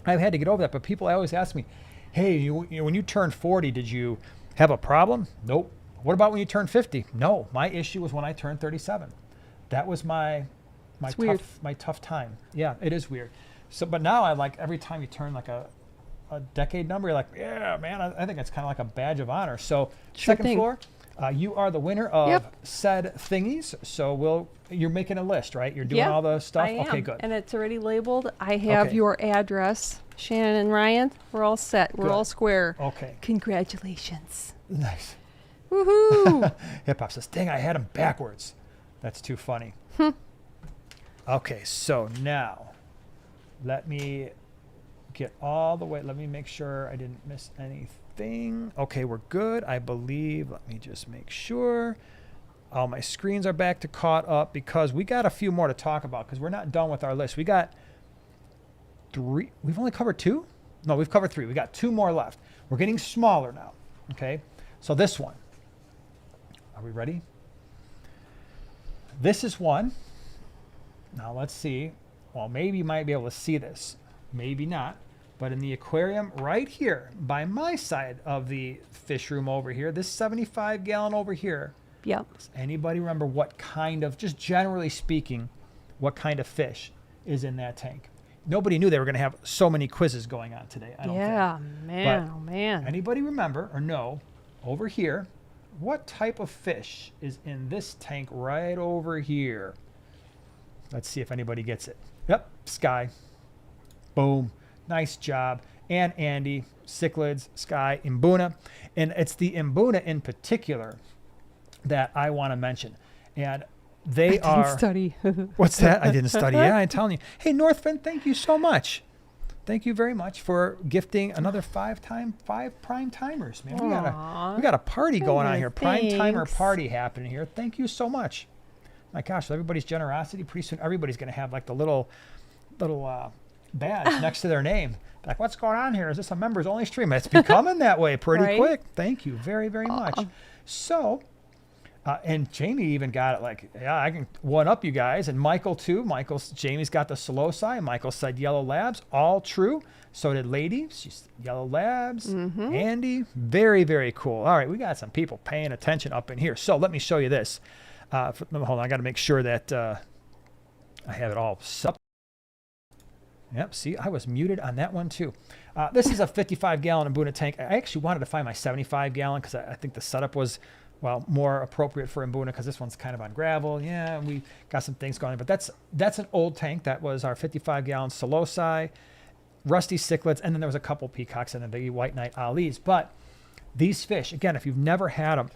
I've had to get over that. But people always ask me, hey, when you turned 40, did you have a problem? Nope. What about when you turned 50? No, my issue was when I turned 37. That was my tough time. Yeah, it is weird. So, but now I like every time you turn like a decade number, you're like, yeah, man, I think it's kind of like a badge of honor. So second floor, you are the winner of said thingies. So you're making a list, right? You're doing all the stuff? I am. Okay, good. And it's already labeled. I have your address. Shannon and Ryan, we're all set. We're all square. Okay. Congratulations. Nice. Woohoo. Hip Hop says, dang, I had them backwards. That's too funny. Okay, so now let me get all the way. Let me make sure I didn't miss anything. Okay, we're good, I believe. Let me just make sure. All my screens are back to caught up because we got a few more to talk about because we're not done with our list. We got 3. We've only covered 2? No, we've covered 3. We got 2 more left. We're getting smaller now. Okay, so this one. Are we ready? This is one. Now let's see. Well, maybe you might be able to see this. Maybe not. But in the aquarium right here, by my side of the fish room over here, this 75-gallon over here. Yep. Does anybody remember what kind of, just generally speaking, what kind of fish is in that tank? Nobody knew they were going to have so many quizzes going on today, I don't think. Man, But oh man. anybody remember or know over here, what type of fish is in this tank right over here? Let's see if anybody gets it. Yep, Sky. Boom. Nice job. And Andy, cichlids, Sky, Mbuna. And it's the Mbuna in particular that I want to mention. And they are... didn't study. What's that? I didn't study. Yeah, I'm telling you. Hey, Northfin, thank you so much. Thank you very much for gifting another 5 prime timers, man. We got a party going on here. Prime timer party happening here. Thank you so much. My gosh, with everybody's generosity, pretty soon everybody's going to have like the little badge next to their name. Like, what's going on here? Is this a members only stream? It's becoming that way pretty quick. Thank you very, very much. So, and Jamie even got it like, yeah, I can one up you guys. And Michael too. Jamie's got the slow side. Michael said Yellow Labs, all true. So did Lady. She's Yellow Labs. Andy, very, very cool. All right, we got some people paying attention up in here. So let me show you this. Hold on, I got to make sure that I have it all set up. Yep, see, I was muted on that one too. This is a 55-gallon Mbuna tank. I actually wanted to find my 75-gallon because I think the setup was, well, more appropriate for Mbuna because this one's kind of on gravel. Yeah, we got some things going on. But that's an old tank. That was our 55-gallon Solosai, Rusty cichlids, and then there was a couple peacocks and then the White Knight Alis. But these fish, again, if you've never had them,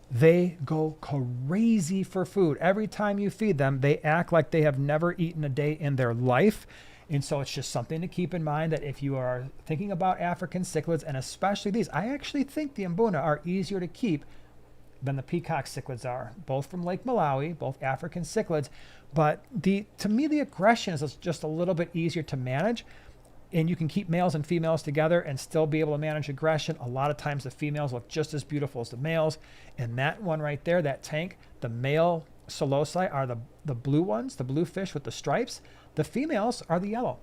they go crazy for food. Every time you feed them, they act like they have never eaten a day in their life. And so it's just something to keep in mind that if you are thinking about African cichlids, and especially these, I actually think the Mbuna are easier to keep than the peacock cichlids are, both from Lake Malawi, both African cichlids. But to me, the aggression is just a little bit easier to manage. And you can keep males and females together and still be able to manage aggression. A lot of times the females look just as beautiful as the males. And that one right there, that tank, the male Solosi are the blue ones, the blue fish with the stripes. The females are the yellow.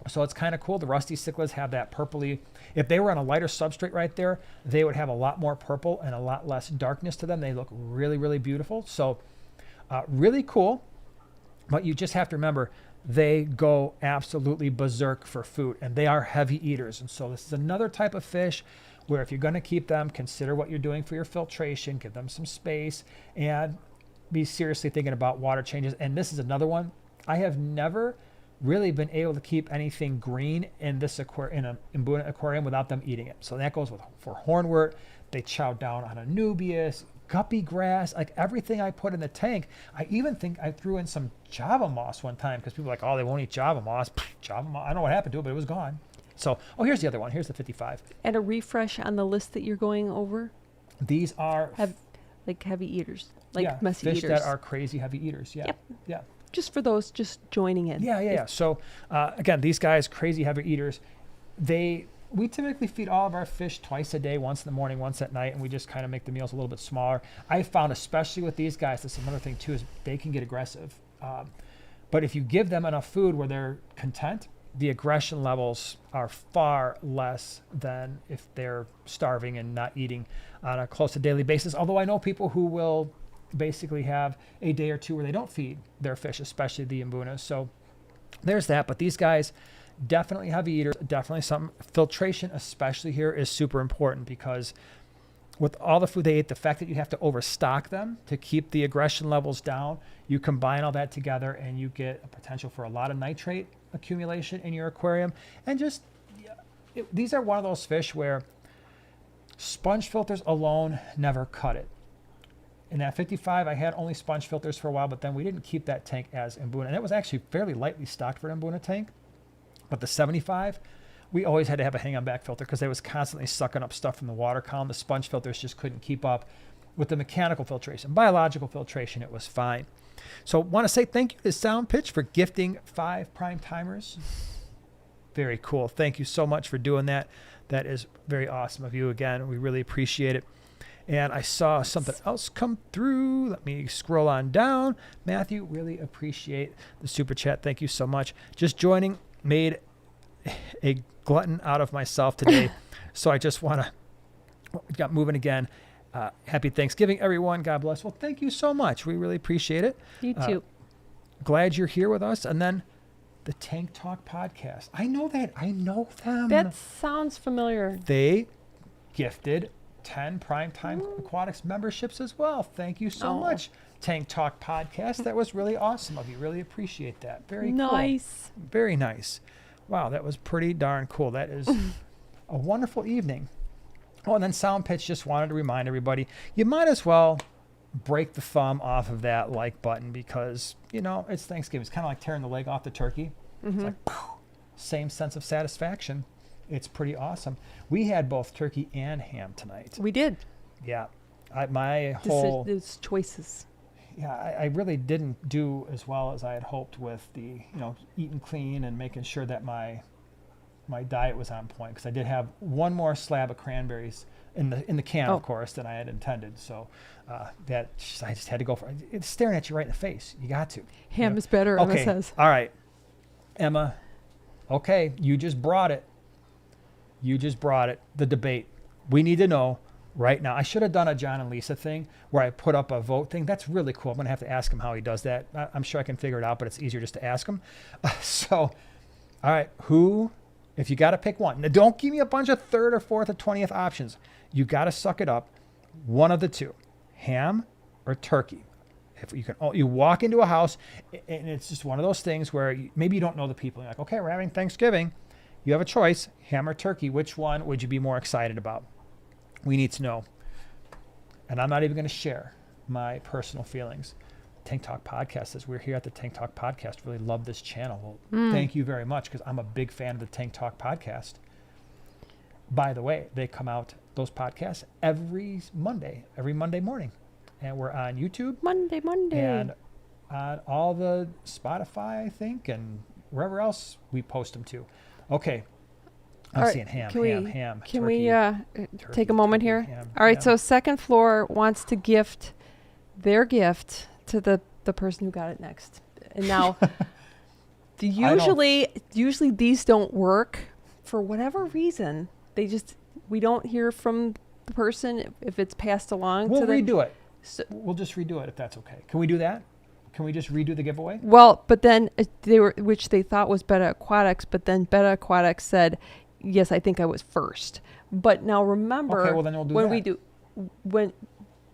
So it's kind of cool. The rusty cichlids have that purpley. If they were on a lighter substrate right there, they would have a lot more purple and a lot less darkness to them. They look really, really beautiful. So really cool. But you just have to remember, they go absolutely berserk for food, and they are heavy eaters. And so this is another type of fish where if you're going to keep them, consider what you're doing for your filtration, give them some space, and be seriously thinking about water changes. And this is another one. I have never really been able to keep anything green in this in an Mbuna aquarium without them eating it. So that goes for hornwort. They chow down on Anubias, guppy grass, like everything I put in the tank. I even think I threw in some Java moss one time because people were like, oh, they won't eat Java moss. Java moss, I don't know what happened to it, but it was gone. So, here's the other one. Here's the 55. And a refresh on the list that you're going over. These are like heavy eaters, like messy fish eaters. That are crazy heavy eaters. Yeah. Yep. Yeah. Just for those just joining in. Yeah. So again, these guys, crazy heavy eaters, we typically feed all of our fish twice a day, once in the morning, once at night, and we just kind of make the meals a little bit smaller. I found, especially with these guys, this is another thing too, is they can get aggressive. But if you give them enough food where they're content, the aggression levels are far less than if they're starving and not eating on a close to daily basis. Although I know people who will basically have a day or two where they don't feed their fish, especially the Mbunas. So there's that. But these guys, definitely heavy eaters, definitely some filtration, especially here, is super important because with all the food they eat, the fact that you have to overstock them to keep the aggression levels down, you combine all that together and you get a potential for a lot of nitrate accumulation in your aquarium. And just, these are one of those fish where sponge filters alone never cut it. In that 55, I had only sponge filters for a while, but then we didn't keep that tank as Mbuna. And it was actually fairly lightly stocked for an Mbuna tank. But the 75, we always had to have a hang-on back filter because they was constantly sucking up stuff from the water column. The sponge filters just couldn't keep up with the mechanical filtration. Biological filtration, it was fine. So want to say thank you to Sound Pitch for gifting 5 prime timers. Very cool. Thank you so much for doing that. That is very awesome of you. Again, we really appreciate it. And I saw something else come through. Let me scroll on down. Matthew, really appreciate the super chat. Thank you so much. Just joining, made a glutton out of myself today. So I just want to got moving again. Happy Thanksgiving, everyone. God bless. Well, thank you so much. We really appreciate it. You too. Glad you're here with us. And then the Tank Talk podcast. I know that. I know them. That sounds familiar. They gifted 10 Primetime Aquatics memberships as well. Thank you so much, Tank Talk podcast. That was really awesome of you. Really appreciate that. Very nice. Cool. Very nice. Wow, that was pretty darn cool. That is a wonderful evening. Oh, and then Sound Pitch just wanted to remind everybody, you might as well break the thumb off of that like button because, it's Thanksgiving. It's kind of like tearing the leg off the turkey. It's like, same sense of satisfaction. It's pretty awesome. We had both turkey and ham tonight. We did. Yeah. It's choices. Yeah, I really didn't do as well as I had hoped with the, eating clean and making sure that my diet was on point because I did have one more slab of cranberries in the can, of course, than I had intended. So I just had to go for it. It's staring at you right in the face. You got to. Ham is better, okay. Emma says. All right. Emma, okay, you just brought it. The debate. We need to know right now. I should have done a John and Lisa thing where I put up a vote thing. That's really cool. I'm going to have to ask him how he does that. I'm sure I can figure it out, but it's easier just to ask him. All right, if you got to pick one. Now, don't give me a bunch of 3rd or 4th or 20th options. You got to suck it up. One of the two, ham or turkey. If you walk into a house and it's just one of those things where maybe you don't know the people. You're like, okay, we're having Thanksgiving. You have a choice, ham or turkey. Which one would you be more excited about? We need to know. And I'm not even going to share my personal feelings. Tank Talk Podcast says, we're here at the Tank Talk Podcast. Really love this channel. Well, thank you very much because I'm a big fan of the Tank Talk Podcast. By the way, they come out, those podcasts, every Monday morning. And we're on YouTube. Monday. And on all the Spotify, I think, and wherever else we post them to. Okay. I'm seeing ham. Can turkey, we take a moment here? All right. So Second Floor wants to gift their gift to the person who got it next. And now, usually these don't work for whatever reason. We don't hear from the person if it's passed along. We'll redo it. So, we'll just redo it if that's okay. Can we do that? Can we just redo the giveaway? Well, but then which they thought was Betta Aquatics, but then Betta Aquatics said, yes, I think I was first. But now remember, okay, well then we'll do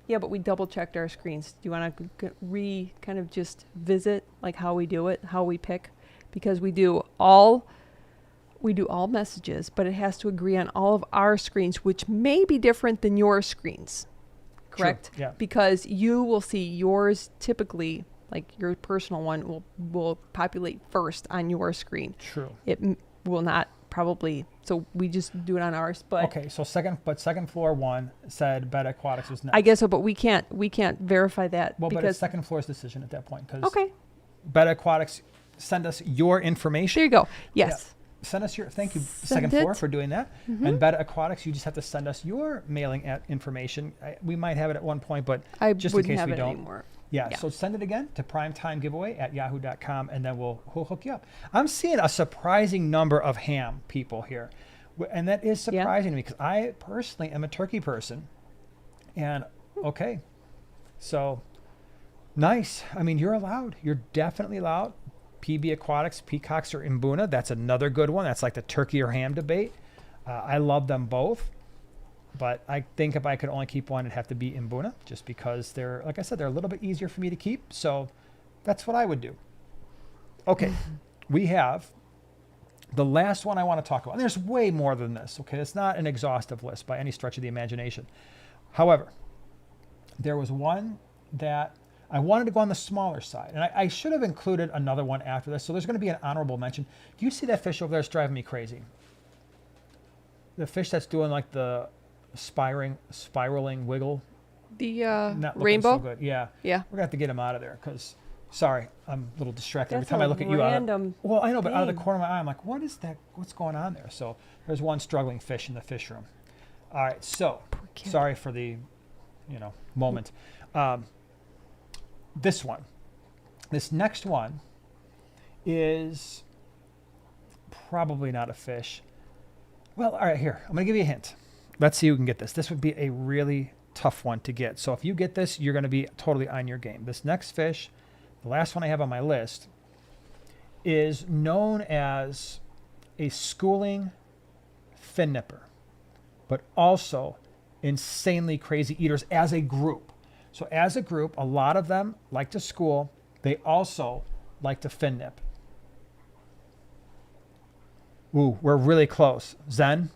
but we double checked our screens. Do you want to kind of just visit like how we do it, how we pick? Because we do all messages, but it has to agree on all of our screens, which may be different than your screens. Correct? True. Yeah. Because you will see yours typically, like your personal one will populate first on your screen. True. It will not probably, so we just do it on ours. But okay, so second floor one said Betta Aquatics was next. I guess so, but we can't verify that. Well, but it's second floor's decision at that point because okay. Betta Aquatics, send us your information. There you go. Yes. Yeah. Send us thank you, second floor, for doing that. Mm-hmm. And Betta Aquatics, you just have to send us your mailing information. We might have it at one point, but just in case we don't. Anymore. Yeah, so send it again to primetimegiveaway@yahoo.com, and then we'll hook you up. I'm seeing a surprising number of ham people here, and that is surprising to me because I personally am a turkey person. And okay, so nice. I mean, you're allowed. You're definitely allowed. PB Aquatics, peacocks or Mbuna. That's another good one. That's like the turkey or ham debate. I love them both, but I think if I could only keep one, it'd have to be Mbuna, just because they're, like I said, they're a little bit easier for me to keep. So that's what I would do. Okay, we have the last one I want to talk about. And there's way more than this. Okay, it's not an exhaustive list by any stretch of the imagination. However, there was one that I wanted to go on the smaller side, and I should have included another one after this. So there's going to be an honorable mention. Do you see that fish over there? It's driving me crazy. The fish that's doing like the spiraling wiggle. The rainbow? So good. Yeah. Yeah. We're going to have to get him out of there because, sorry, I'm a little distracted. That's every time I look at you well, I know, but out of the corner of my eye, I'm like, what is that? What's going on there? So there's one struggling fish in the fish room. All right. So sorry for the, moment. This next one is probably not a fish. Well, all right, here, I'm going to give you a hint. Let's see who can get this. This would be a really tough one to get. So if you get this, you're going to be totally on your game. This next fish, the last one I have on my list, is known as a schooling fin nipper, but also insanely crazy eaters as a group. So as a group, a lot of them like to school. They also like to fin nip. Ooh, we're really close. Zen's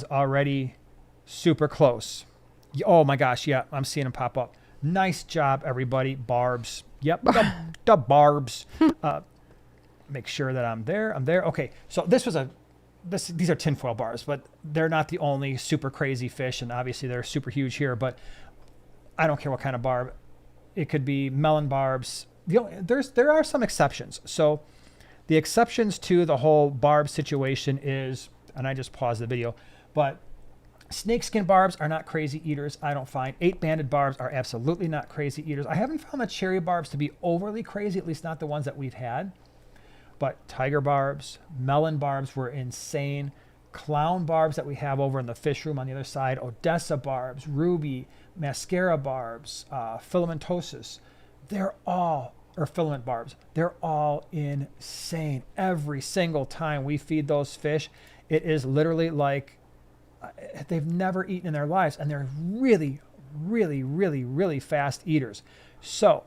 already super close. Oh my gosh, yeah, I'm seeing them pop up. Nice job, everybody. Barbs. Yep, the barbs. Make sure that I'm there. Okay, so these are tinfoil barbs, but they're not the only super crazy fish, and obviously they're super huge here, but I don't care what kind of barb. It could be melon barbs. There are some exceptions. So the exceptions to the whole barb situation is, and I just paused the video, but snakeskin barbs are not crazy eaters, I don't find. 8-banded barbs are absolutely not crazy eaters. I haven't found the cherry barbs to be overly crazy, at least not the ones that we've had. But tiger barbs, melon barbs were insane. Clown barbs that we have over in the fish room on the other side, Odessa barbs, ruby, mascara barbs, filamentosus, or filament barbs, they're all insane. Every single time we feed those fish, it is literally like they've never eaten in their lives, and they're really, really, really, really fast eaters. So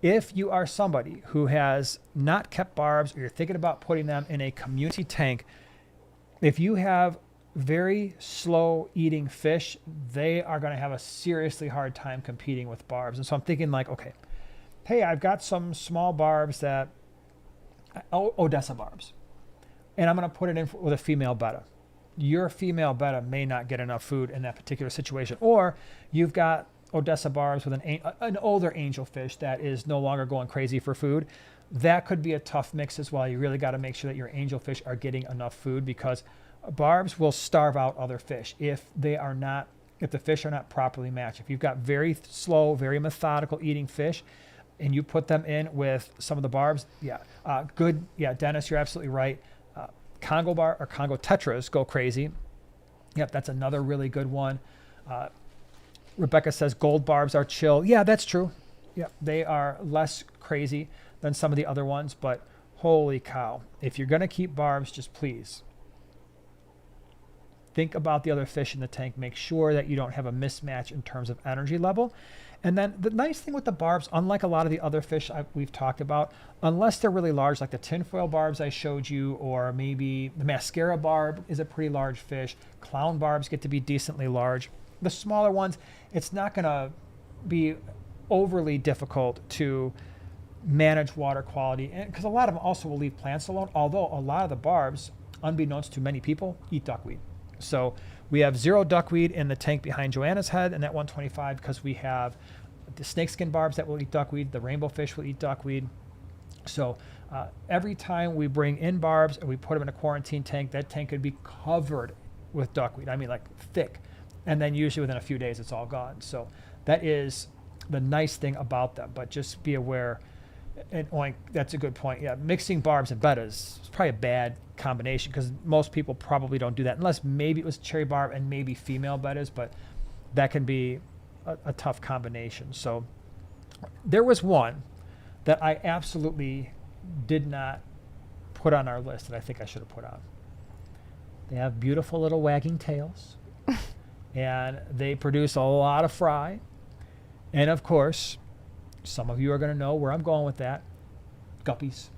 if you are somebody who has not kept barbs, or you're thinking about putting them in a community tank, if you have very slow eating fish, they are going to have a seriously hard time competing with barbs. And so I'm thinking like, okay, hey, I've got some small barbs that, Odessa barbs, and I'm going to put it in with a female betta. Your female betta may not get enough food in that particular situation. Or you've got Odessa barbs with an older angelfish that is no longer going crazy for food. That could be a tough mix as well. You really got to make sure that your angelfish are getting enough food, because barbs will starve out other fish if if the fish are not properly matched. If you've got very slow, very methodical eating fish, and you put them in with some of the barbs, good. Yeah, Dennis, you're absolutely right. Congo tetras go crazy. Yep, that's another really good one. Rebecca says gold barbs are chill. Yeah, that's true. Yeah, they are less crazy than some of the other ones, but holy cow. If you're going to keep barbs, just please think about the other fish in the tank. Make sure that you don't have a mismatch in terms of energy level. And then the nice thing with the barbs, unlike a lot of the other fish we've talked about, unless they're really large, like the tinfoil barbs I showed you, or maybe the mascara barb is a pretty large fish. Clown barbs get to be decently large. The smaller ones, it's not going to be overly difficult to manage water quality, because a lot of them also will leave plants alone, although a lot of the barbs, unbeknownst to many people, eat duckweed. So we have 0 duckweed in the tank behind Joanna's head and that 125 because we have the snakeskin barbs that will eat duckweed, the rainbow fish will eat duckweed. So every time we bring in barbs and we put them in a quarantine tank, that tank could be covered with duckweed. I mean, like thick. And then usually within a few days, it's all gone. So that is the nice thing about them. But just be aware, and Oink, that's a good point. Yeah, mixing barbs and bettas is probably a bad combination because most people probably don't do that unless maybe it was cherry barb and maybe female bettas, but that can be a tough combination. So there was one that I absolutely did not put on our list that I think I should have put on. They have beautiful little wagging tails and they produce a lot of fry. And of course, some of you are going to know where I'm going with that. Guppies.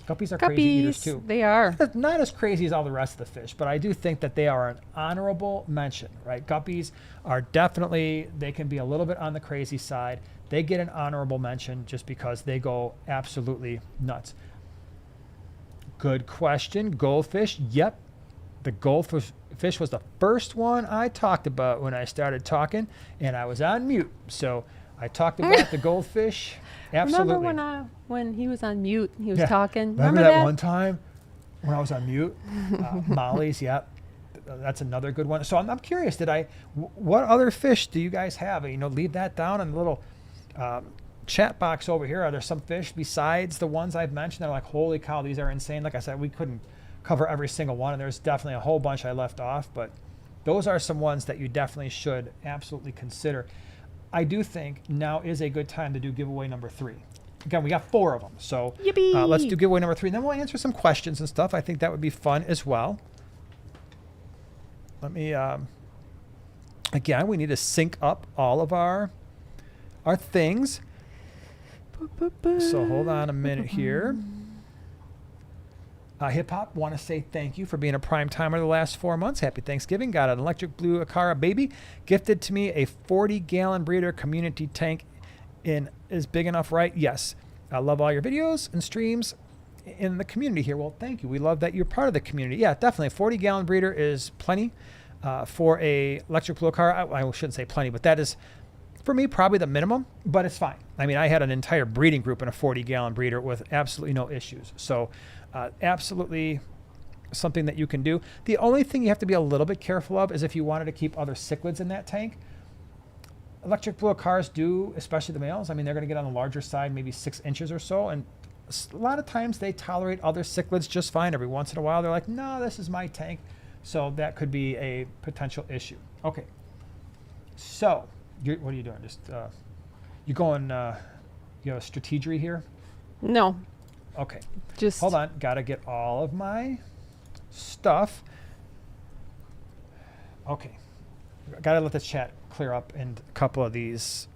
Guppies are crazy eaters too. They are. Not as crazy as all the rest of the fish, but I do think that they are an honorable mention, right? Guppies are definitely, they can be a little bit on the crazy side. They get an honorable mention just because they go absolutely nuts. Good question. Goldfish. Yep. The goldfish was the first one I talked about when I started talking, and I was on mute. So I talked about the goldfish. Absolutely. Remember when he was on mute, he was talking? Remember that one time when I was on mute? Molly's, yep. That's another good one. So I'm curious, what other fish do you guys have? Leave that down in the little chat box over here. Are there some fish besides the ones I've mentioned that are like, holy cow, these are insane? Like I said, we couldn't cover every single one, and there's definitely a whole bunch I left off, but those are some ones that you definitely should absolutely consider. I do think now is a good time to do giveaway number 3. Again, we got 4 of them, so let's do giveaway number 3. Then we'll answer some questions and stuff. I think that would be fun as well. Let me, again, we need to sync up all of our things. So hold on a minute here. Hip Hop, want to say thank you for being a prime timer the last 4 months. Happy Thanksgiving. Got an electric blue Akara baby. Gifted to me a 40-gallon breeder community tank is big enough, right? Yes. I love all your videos and streams in the community here. Well, thank you. We love that you're part of the community. Yeah, definitely. A 40-gallon breeder is plenty for a electric blue Akara. I shouldn't say plenty, but that is, for me, probably the minimum, but it's fine. I mean, I had an entire breeding group in a 40-gallon breeder with absolutely no issues. So absolutely something that you can do. The only thing you have to be a little bit careful of is if you wanted to keep other cichlids in that tank. Electric blue Akaras do, especially the males. I mean, they're going to get on the larger side, maybe 6 inches or so. And a lot of times they tolerate other cichlids just fine. Every once in a while, they're like, no, this is my tank. So that could be a potential issue. Okay. So what are you doing? Just you going, you have a strategery here? No. Okay. Just hold on. Got to get all of my stuff. Okay. Got to let the chat clear up and a couple of these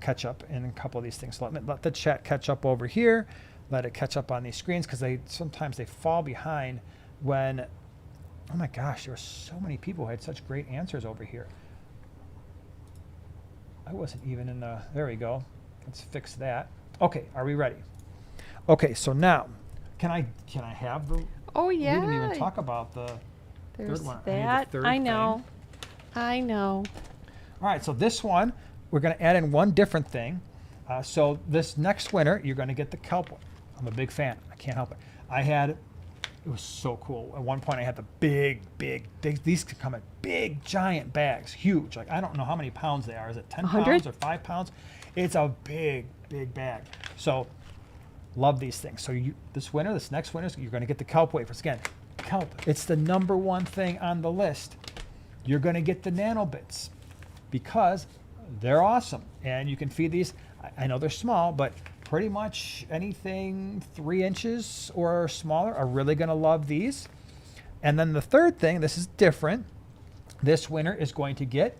catch up and a couple of these things. So let the chat catch up over here. Let it catch up on these screens because sometimes they fall behind when, oh my gosh, there were so many people who had such great answers over here. I wasn't even in the, there we go. Let's fix that. Okay, are we ready? Okay, so now, can I have the? Oh yeah. We didn't even talk about the third one. That I know. I know. All right, so this one we're going to add in one different thing. So this next winter, you're going to get the kelp one. I'm a big fan. I can't help it. I had It was so cool. At one point I had the big, these could come in big, giant bags, huge. Like, I don't know how many pounds they are. Is it 10 100? pounds or 5 pounds? It's a big bag. So love these things. So this next winter, you're going to get the kelp wafers. Again, kelp, it's the number one thing on the list. You're going to get the nanobits because they're awesome. And you can feed these. I know they're small, but pretty much anything 3 inches or smaller are really going to love these. And then the third thing, this is different. This winter is going to get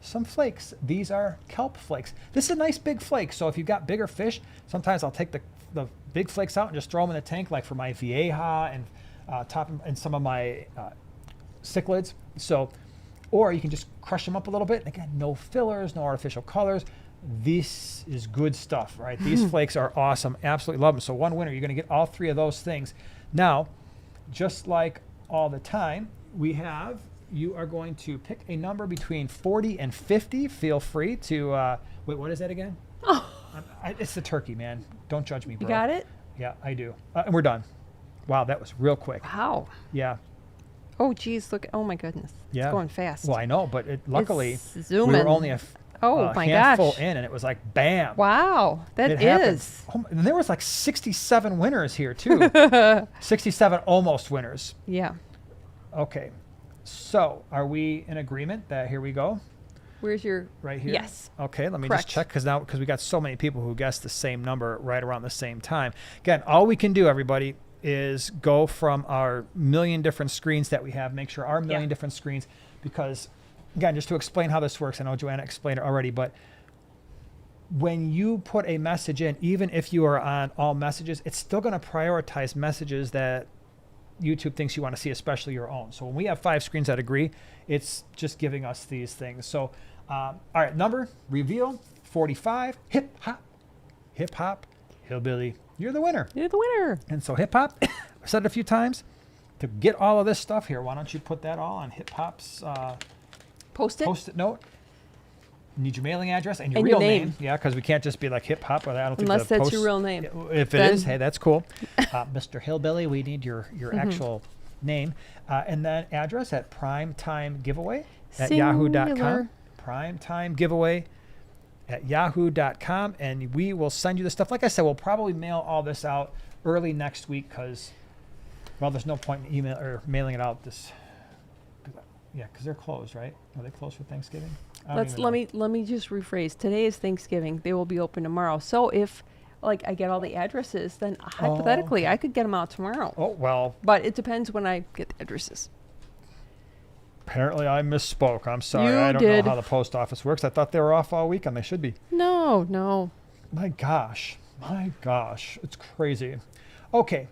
some flakes. These are kelp flakes. This is a nice big flake. So if you've got bigger fish, sometimes I'll take the big flakes out and just throw them in the tank, like for my vieja and and some of my cichlids. So, or you can just crush them up a little bit. And again, no fillers, no artificial colors. This is good stuff, right? These flakes are awesome. Absolutely love them. So one winter, you're going to get all 3 of those things. Now, just like all the time, you are going to pick a number between 40 and 50. Feel free to, wait, what is that again? Oh. It's the turkey, man. Don't judge me, bro. You got it? Yeah, I do. And we're done. Wow, that was real quick. Wow. Yeah. Oh, geez, look. Oh, my goodness. Yeah. It's going fast. Well, I know, but luckily, It's we zooming. were only a my handful gosh. in, and it was like, bam. Wow, that It happened. is. Oh, and there was like 67 winners here, too. 67 almost winners. Yeah. Okay. So are we in agreement that here we go? Where's your... Right here? Yes. Okay, let me Correct. just check because we got so many people who guessed the same number right around the same time. Again, all we can do, everybody, is go from our million different screens that we have, make sure our million different screens, because, again, just to explain how this works, I know Joanna explained it already, but when you put a message in, even if you are on all messages, it's still going to prioritize messages that YouTube thinks you want to see, especially your own. So when we have 5 screens that agree, it's just giving us these things. So, all right, number, reveal, 45, hip hop, hillbilly. You're the winner. You're the winner. And so hip hop, I've said it a few times, to get all of this stuff here, why don't you put that all on hip hop's Post-it note? Need your mailing address and your And real your name. name. Yeah, because we can't just be like hip hop. Or I don't think Unless the that's your real name. If it Then- is, hey, that's cool. Mr. Hillbilly, we need your actual name. And then address at primetimegiveaway at yahoo.com. Singular. Primetimegiveaway at yahoo.com. And we will send you the stuff. Like I said, we'll probably mail all this out early next week because, well, there's no point in email or mailing it out this. Yeah, because they're closed, right? Are they closed for Thanksgiving? I don't even know. Let me just rephrase. Today is Thanksgiving. They will be open tomorrow. So if I get all the addresses, then hypothetically okay. I could get them out tomorrow. Oh, well, But it depends when I get the addresses. apparently I misspoke. I'm sorry. You I don't did. know how the post office works. I thought they were off all weekend. They should be. No. My gosh. It's crazy. Okay.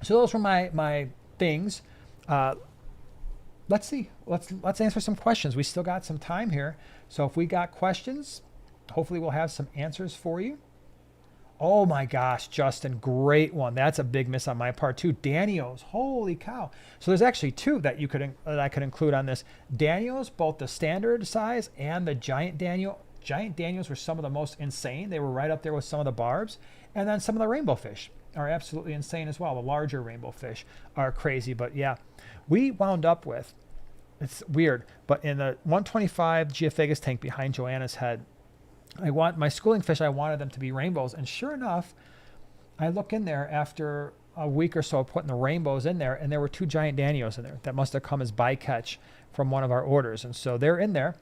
So those were my things. Let's see. Let's answer some questions. We still got some time here. So if we got questions, hopefully we'll have some answers for you. Oh my gosh, Justin, great one. That's a big miss on my part too. Danios, holy cow. So there's actually 2 that I could include on this. Danios, both the standard size and the giant Daniel. Giant Danios were some of the most insane. They were right up there with some of the barbs. And then some of the rainbow fish are absolutely insane as well. The larger rainbow fish are crazy. But yeah, we wound up with, it's weird, but in the 125 Geophagus tank behind Joanna's head, my schooling fish, I wanted them to be rainbows. And sure enough, I look in there after a week or so of putting the rainbows in there, and there were 2 giant Danios in there that must have come as bycatch from one of our orders. And so they're in there,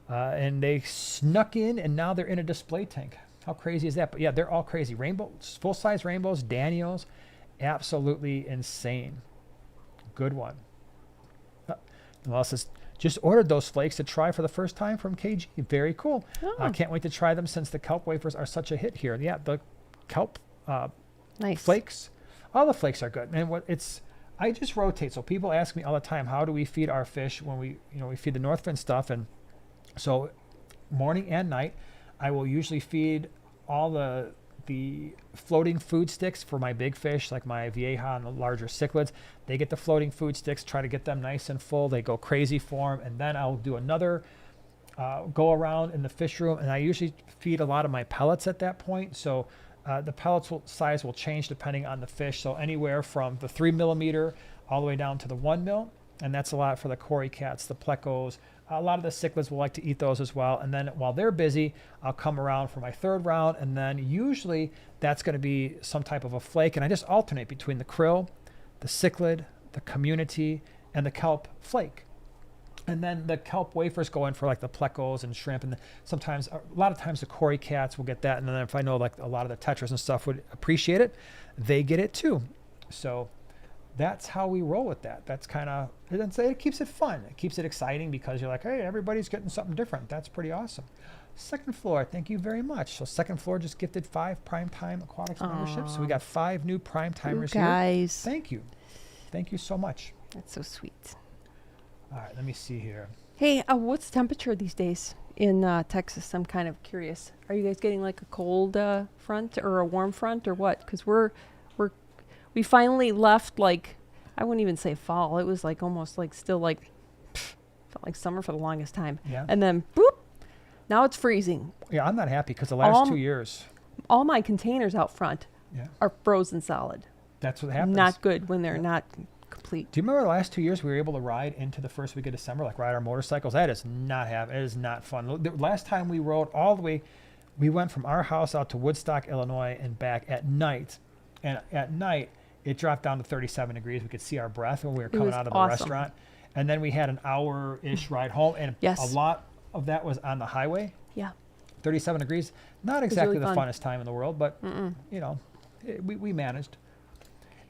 and they snuck in, and now they're in a display tank. How crazy is that? But yeah, they're all crazy. Rainbows, full-size rainbows, Danios, absolutely insane. Good one. Well, says, just ordered those flakes to try for the first time from KG. Very cool. Oh. Can't wait to try them since the kelp wafers are such a hit here. Yeah, the kelp Nice. flakes, all the flakes are good. And I just rotate. So people ask me all the time, how do we feed our fish when we feed the Northfin stuff? And so morning and night, I will usually feed all the floating food sticks for my big fish, like my vieja and the larger cichlids. They get the floating food sticks, try to get them nice and full. They go crazy for them. And then I'll do another go around in the fish room. And I usually feed a lot of my pellets at that point. So The pellets size will change depending on the fish. So anywhere from the 3 millimeter all the way down to the 1 mil. And that's a lot for the cory cats, the plecos. A lot of the cichlids will like to eat those as well. And then while they're busy, I'll come around for my third round. And then usually that's going to be some type of a flake. And I just alternate between the krill, the cichlid, the community, and the kelp flake. And then the kelp wafers go in for like the plecos and shrimp. And sometimes, a lot of times the cory cats will get that. And then if I know like a lot of the tetras and stuff would appreciate it, they get it too. So that's how we roll with that. That's kind of, it keeps it fun. It keeps it exciting because you're like, hey, everybody's getting something different. That's pretty awesome. Second floor, thank you very much. So second floor just gifted 5 Primetime Aquatics memberships. So we got 5 new Primetimers here. Guys. Thank you. Thank you so much. That's so sweet. All right, let me see here. Hey, what's the temperature these days in Texas? I'm kind of curious. Are you guys getting like a cold front or a warm front or what? Because we finally left, like, I wouldn't even say fall. It was like almost like still like felt like summer for the longest time. Yeah. And then boop, now it's freezing. Yeah, I'm not happy because the last 2 years. All my containers out front are frozen solid. That's what happens. Not good when they're not complete. Do you remember the last 2 years we were able to ride into the first week of December, like ride our motorcycles? That is not it is not fun. The last time we rode all the way, we went from our house out to Woodstock, Illinois, and back at night. And at night, it dropped down to 37 degrees. We could see our breath when we were coming out of the restaurant. And then we had an hour-ish ride home, and a lot of that was on the highway. Yeah. 37 degrees. Not exactly really the fun. funnest time in the world, but, we managed.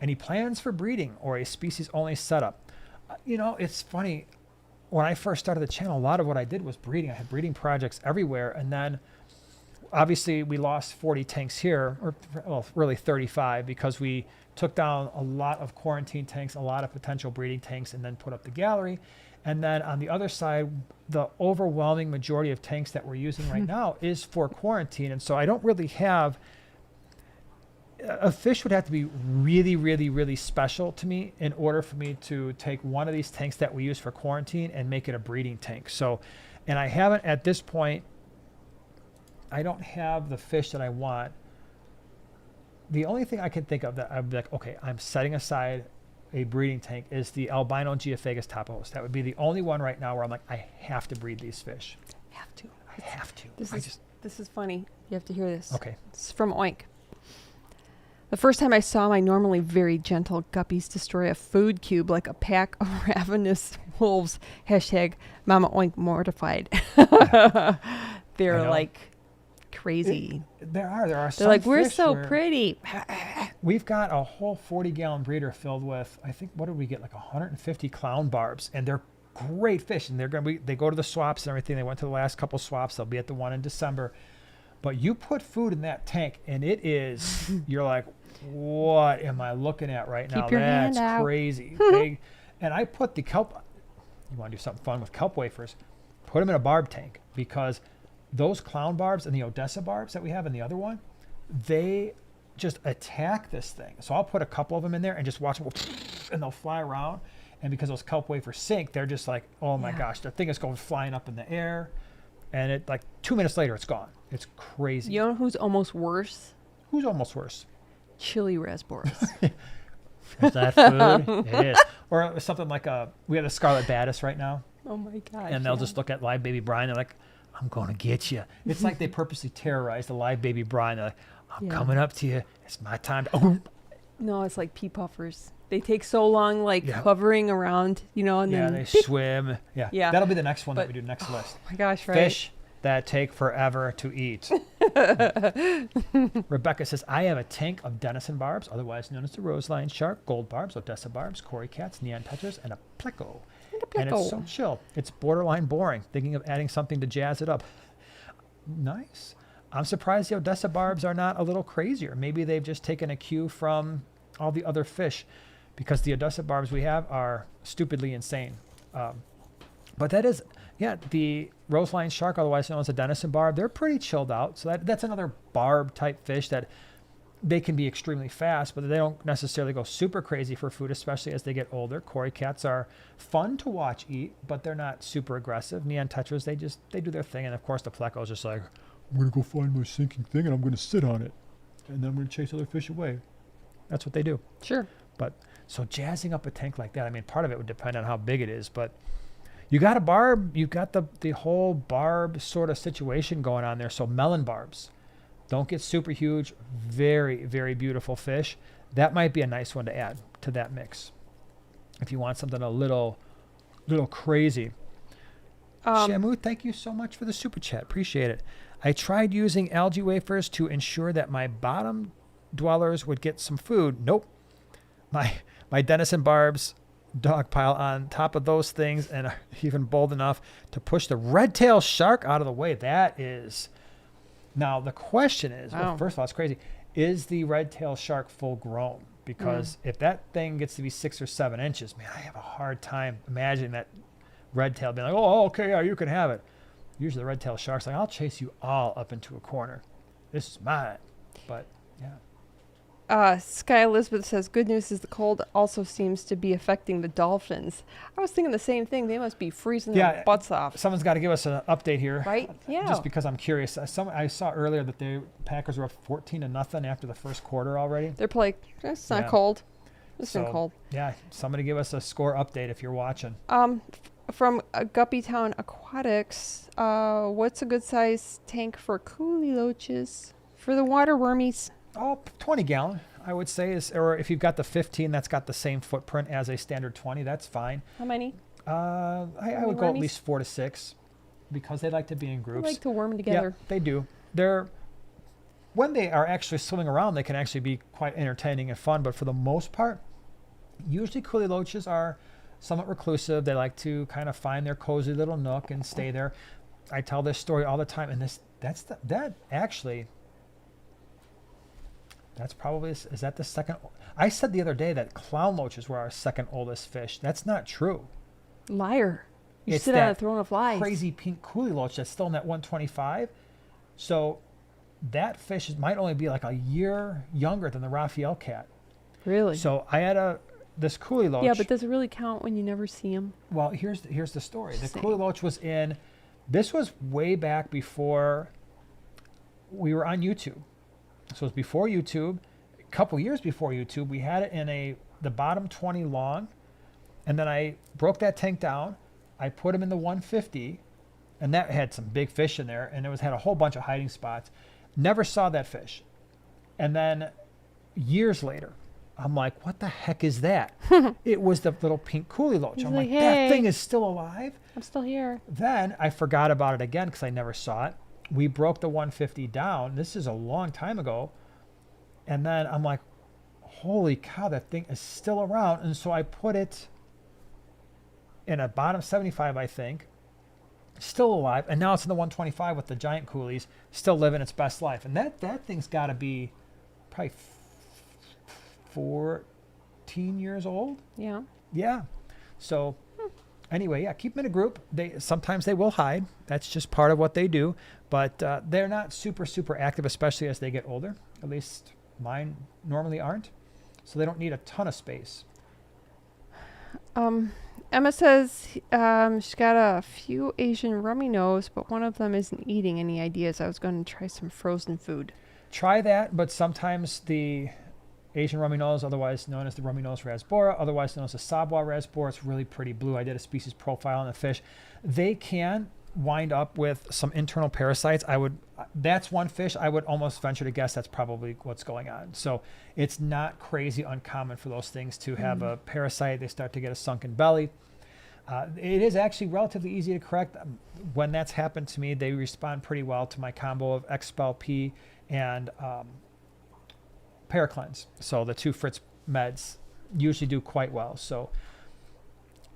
Any plans for breeding or a species-only setup? It's funny. When I first started the channel, a lot of what I did was breeding. I had breeding projects everywhere, and then obviously we lost 40 tanks here, or really 35, because we took down a lot of quarantine tanks, a lot of potential breeding tanks, and then put up the gallery. And then on the other side, the overwhelming majority of tanks that we're using right now is for quarantine. And so I don't really have, a fish would have to be really, really, really special to me in order for me to take one of these tanks that we use for quarantine and make it a breeding tank. So, and I haven't at this point, I don't have the fish that I want. The only thing I can think of that I'd be like, okay, I'm setting aside a breeding tank is the albino Geophagus topos. That would be the only one right now where I'm like, I have to breed these fish. Have to. I have to. This is funny. You have to hear this. Okay. It's from Oink. The first time I saw my normally very gentle guppies destroy a food cube like a pack of ravenous wolves, hashtag Mama Oink mortified. They're like crazy. There are They're some like, we're fish so where pretty. We've got a whole 40-gallon breeder filled with, I think, what did we get? Like 150 clown barbs, and they're great fish. And they go to the swaps and everything. They went to the last couple swaps. They'll be at the one in December. But you put food in that tank, and it is, you're like, what am I looking at right now? Keep your hand That's out. crazy. And I put the kelp, you want to do something fun with kelp wafers, put them in a barb tank, because those clown barbs and the Odessa barbs that we have in the other one, they just attack this thing. So I'll put a couple of them in there and just watch them go, and they'll fly around. And because those kelp wafers sink, they're just like, oh my gosh, the thing is going flying up in the air. And it like 2 minutes later, it's gone. It's crazy. You know who's almost worse? Who's almost worse? Chili raspberries. Is that food? It is. Or something like we have the scarlet baddis right now. Oh my gosh. And they'll just look at live baby brine. They're like, I'm going to get you. It's like they purposely terrorize the live baby brine. They're like, I'm coming up to you. It's my time. No, it's like pea puffers. They take so long, like hovering around, and then they swim. Yeah. That'll be the next one that we do next list. Oh my gosh, right? Fish that take forever to eat. Rebecca says, I have a tank of denison barbs, otherwise known as the roseline shark, gold barbs, Odessa barbs, cory cats, neon tetras, and a pleco. And it's so chill. It's borderline boring. Thinking of adding something to jazz it up. Nice. I'm surprised the Odessa barbs are not a little crazier. Maybe they've just taken a cue from all the other fish, because the Odessa barbs we have are stupidly insane. But that is, the roseline shark, otherwise known as a denison barb, they're pretty chilled out. So that's another barb type fish that they can be extremely fast, but they don't necessarily go super crazy for food, especially as they get older. Cory cats are fun to watch eat, but they're not super aggressive. Neon tetras, they do their thing. And of course the pleco is just like, I'm going to go find my sinking thing and I'm going to sit on it. and then I'm going to chase other fish away. That's what they do. Sure. But so jazzing up a tank like that, I mean, part of it would depend on how big it is, but you got a barb, you've got the whole barb sort of situation going on there. So melon barbs don't get super huge, very, very beautiful fish. That might be a nice one to add to that mix if you want something a little crazy. Shamu, thank you so much for the super chat. Appreciate it. I tried using algae wafers to ensure that my bottom dwellers would get some food. Nope. My Denison barbs dog pile on top of those things and are even bold enough to push the red-tailed shark out of the way. That is... Now, the question is, well, first of all, it's crazy. Is the red-tailed shark full grown? Because if that thing gets to be 6 or 7 inches, man, I have a hard time imagining that red-tail being like, oh, okay, yeah, you can have it. Usually the red-tailed shark's like, I'll chase you all up into a corner. This is mine. But, yeah. Sky Elizabeth says, good news is the cold also seems to be affecting the dolphins. I was thinking the same thing. They must be freezing their butts off. Someone's got to give us an update here. Right? Yeah. Just because I'm curious. I saw earlier that the Packers were up 14-0 after the first quarter already. They're like, it's not cold. It's been cold. Yeah. Somebody give us a score update if you're watching. From Guppy Town Aquatics, what's a good size tank for coolie loaches? For the water wormies? Oh, 20 gallon, I would say, or if you've got the 15 that's got the same footprint as a standard 20, that's fine. How many? I would go at least 4 to 6 because they like to be in groups. They like to worm together. Yeah, they do. When they are actually swimming around, they can actually be quite entertaining and fun, but for the most part, usually coolie loaches are somewhat reclusive. They like to kind of find their cozy little nook and stay there. I tell this story all the time, and that's probably, is that the second? I said the other day that clown loaches were our second oldest fish. That's not true. Liar. You It's sit on a throne of lies. Crazy pink coolie loach that's still in that 125. So that fish might only be like a year younger than the Raphael cat. Really? So I had this coolie loach. Yeah, but does it really count when you never see him? Well, here's the story. The coolie loach was this was way back before we were on YouTube. So it was before YouTube, a couple years before YouTube. We had it in the bottom 20 long, and then I broke that tank down. I put him in the 150, and that had some big fish in there, and had a whole bunch of hiding spots. Never saw that fish. And then years later, I'm like, what the heck is that? It was the little pink coolie loach. I'm like, hey, that thing is still alive? I'm still here. Then I forgot about it again because I never saw it. We broke the 150 down. This is a long time ago. And then I'm like, holy cow, that thing is still around. And so I put it in a bottom 75, I think, still alive. And now it's in the 125 with the giant coolies, still living its best life. And that thing's got to be probably 14 years old. Yeah. Yeah. So anyway, yeah, keep them in a group. Sometimes they will hide. That's just part of what they do. But they're not super, super active, especially as they get older. At least mine normally aren't. So they don't need a ton of space. Emma says she's got a few Asian rummy nose, but one of them isn't eating. Any ideas? I was going to try some frozen food. Try that, but sometimes the Asian rummy nose, otherwise known as the rummy nose rasbora, otherwise known as the sabwa rasbora, it's really pretty blue. I did a species profile on the fish. They can wind up with some internal parasites. That's one fish I would almost venture to guess that's probably what's going on. So it's not crazy uncommon for those things to have a parasite. They start to get a sunken belly. It is actually relatively easy to correct. When that's happened to me, they respond pretty well to my combo of Expel P and Paracleanse. So the 2 Fritz meds usually do quite well. So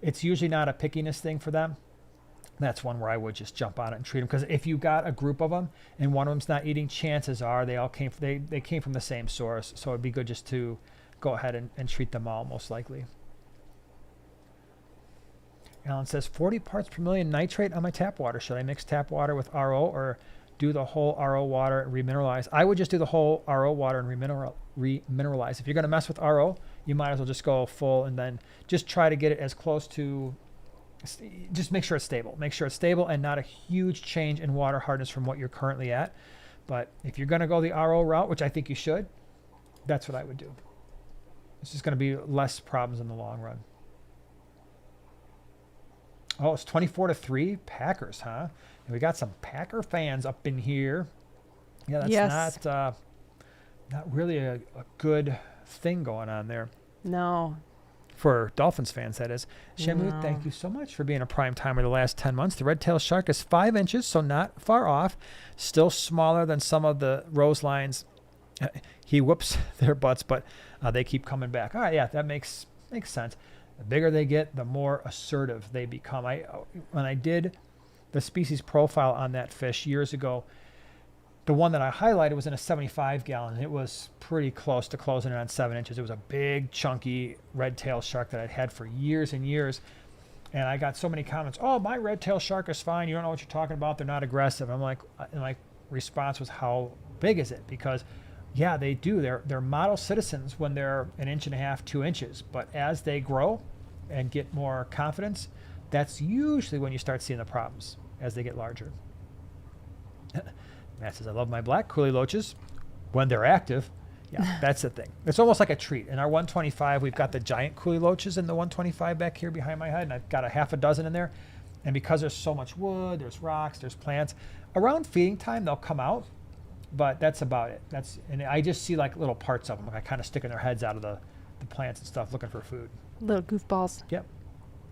it's usually not a pickiness thing for them. That's one where I would just jump on it and treat them. Because if you got a group of them and one of them's not eating, chances are they came from the same source. So it'd be good just to go ahead and treat them all, most likely. Alan says, 40 parts per million nitrate on my tap water. Should I mix tap water with RO or do the whole RO water and remineralize? I would just do the whole RO water and remineralize. If you're going to mess with RO, you might as well just go full and then just try to get it as close to, just make sure it's stable. Make sure it's stable and not a huge change in water hardness from what you're currently at. But if you're going to go the RO route, which I think you should, that's what I would do. It's just going to be less problems in the long run. Oh, it's 24-3 Packers, huh? And we got some Packer fans up in here. Yeah, that's not really a good thing going on there. No. For Dolphins fans, that is. Shamu, thank you so much for being a prime timer the last 10 months. The red-tailed shark is 5 inches, so not far off. Still smaller than some of the rose lines. He whoops their butts, but they keep coming back. All right, yeah, that makes sense. The bigger they get, the more assertive they become. When I did the species profile on that fish years ago, the one that I highlighted was in a 75-gallon. It was pretty close to closing it on 7 inches. It was a big, chunky red-tailed shark that I'd had for years and years. And I got so many comments, oh, my red-tailed shark is fine. You don't know what you're talking about. They're not aggressive. I'm like, and my response was, how big is it? Because, yeah, they do. They're model citizens when they're 1.5 inches, 2 inches. But as they grow and get more confidence, that's usually when you start seeing the problems as they get larger. Matt says, I love my black coolie loaches when they're active. Yeah, that's the thing. It's almost like a treat. In our 125, we've got the giant coolie loaches in the 125 back here behind my head, and I've got a half a dozen in there. And because there's so much wood, there's rocks, there's plants, around feeding time, they'll come out, but that's about it. And I just see like little parts of them, like kind of sticking their heads out of the plants and stuff looking for food. Little goofballs. Yep.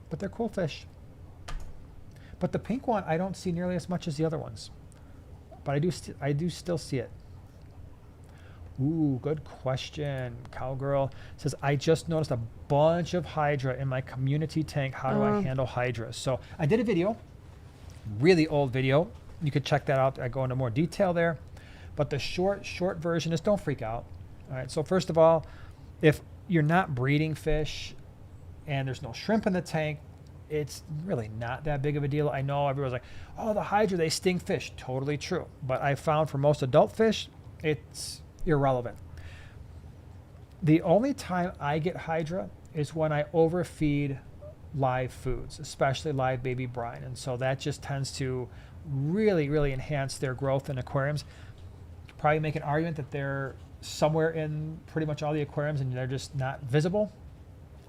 But they're cool fish. But the pink one, I don't see nearly as much as the other ones. But I do still see it. Ooh, good question. Cowgirl says, I just noticed a bunch of hydra in my community tank. How do I handle hydra? So I did a video, really old video. You could check that out. I go into more detail there. But the short version is don't freak out. All right. So first of all, if you're not breeding fish and there's no shrimp in the tank, it's really not that big of a deal. I know everyone's like, oh, the hydra, they sting fish. Totally true. But I found for most adult fish, it's irrelevant. The only time I get hydra is when I overfeed live foods, especially live baby brine. And so that just tends to really, really enhance their growth in aquariums. Probably make an argument that they're somewhere in pretty much all the aquariums and they're just not visible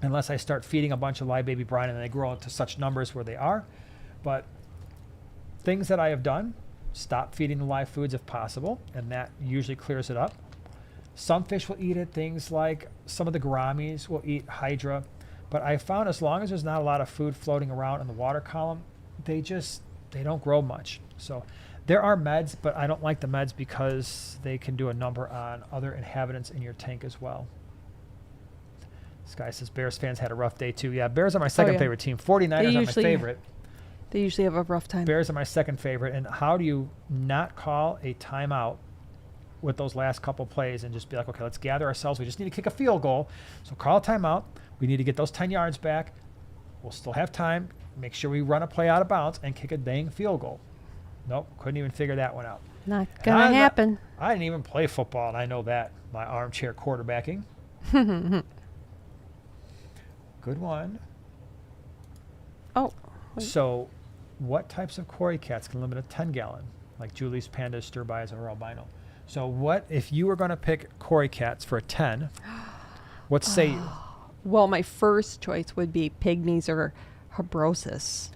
unless I start feeding a bunch of live baby brine and they grow into such numbers where they are. But things that I have done, stop feeding the live foods if possible, and that usually clears it up. Some fish will eat it. Things like some of the gouramis will eat hydra. But I found as long as there's not a lot of food floating around in the water column, they don't grow much. So there are meds, but I don't like the meds because they can do a number on other inhabitants in your tank as well. This guy says Bears fans had a rough day too. Yeah, Bears are my second favorite team. 49ers are my favorite. They usually have a rough time. Bears are my second favorite. And how do you not call a timeout with those last couple plays and just be like, okay, let's gather ourselves. We just need to kick a field goal. So call a timeout. We need to get those 10 yards back. We'll still have time. Make sure we run a play out of bounds and kick a dang field goal. Nope, couldn't even figure that one out. Not going to happen. I didn't even play football, and I know that. My armchair quarterbacking. Good one. Oh. Wait. So what types of quarry cats can limit a 10-gallon? Like Julie's, pandas, stir-bys, or albino. So what if you were going to pick quarry cats for a 10? What say you? Well, my first choice would be pygmies or habrosus.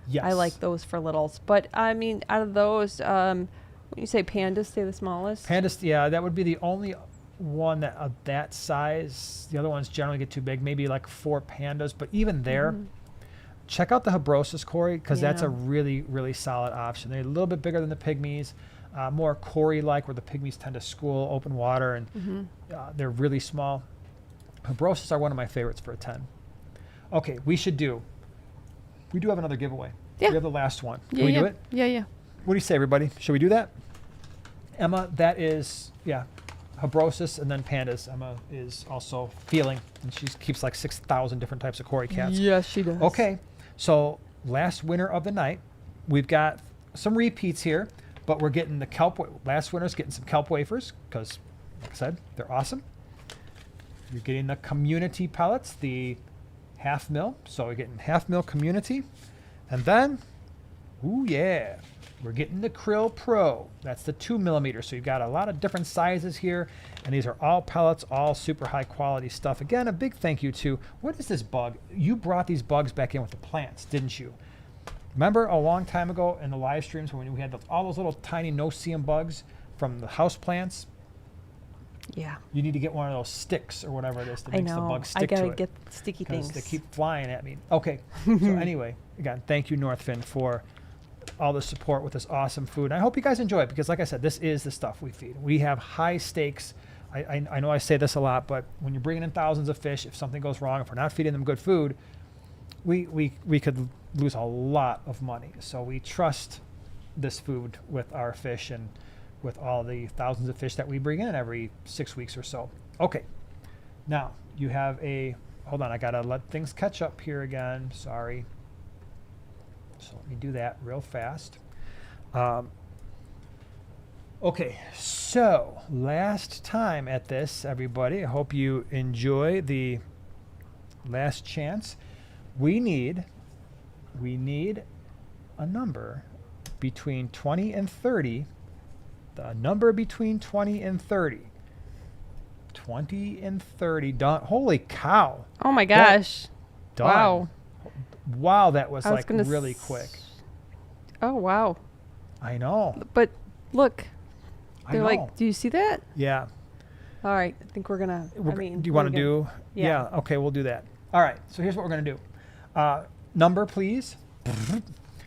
Yes. I like those for littles. But, I mean, out of those, when you say pandas, stay the smallest? Pandas, yeah, that would be the only one that of that size. The other ones generally get too big, maybe like 4 pandas. But even there, check out the habrosus cory because that's a really, really solid option. They're a little bit bigger than the pygmies, more cory-like where the pygmies tend to school open water, and they're really small. Habrosus are one of my favorites for a 10. Okay, we do have another giveaway. Yeah. We have the last one. Can we do it? Yeah. What do you say, everybody? Should we do that? Emma, that is, habrosus and then pandas. Emma is also feeling, and she keeps like 6,000 different types of cory cats. Yes, she does. Okay, so last winner of the night, we've got some repeats here, but we're getting the kelp. Last winner's getting some kelp wafers because, like I said, they're awesome. You're getting the community pellets, the half mil. So we're getting half mil community. And then, ooh yeah, We're getting the Krill Pro. That's the 2 millimeter. So you've got a lot of different sizes here. And these are all pellets, all super high quality stuff. Again, a big thank you to, what is this bug? You brought these bugs back in with the plants, didn't you? Remember a long time ago in the live streams when we had all those little tiny no-see-em bugs from the house plants? Yeah. You need to get one of those sticks or whatever it is that makes the bugs stick to it. I gotta get sticky things. They keep flying at me. Okay. So anyway, again, thank you, Northfin, for all the support with this awesome food. And I hope you guys enjoy it because, like I said, this is the stuff we feed. We have high stakes. I know I say this a lot, but when you're bringing in thousands of fish, if something goes wrong, if we're not feeding them good food, we could lose a lot of money. So we trust this food with our fish and with all the thousands of fish that we bring in every 6 weeks or so. Okay. Now, you have hold on, I got to let things catch up here again. Sorry. So let me do that real fast. Okay, so last time at this, everybody, I hope you enjoy the last chance. We need a number between 20 and 30. The number between 20 and 30. 20 and 30. Done. Holy cow. Oh my gosh. Done. Wow. Wow, that was like really quick. Oh, wow. I know. But look, they're I know. like, do you see that? Yeah. All right. I think we're going to, Do you want to do? Yeah. Okay, we'll do that. All right. So here's what we're going to do. Number, please.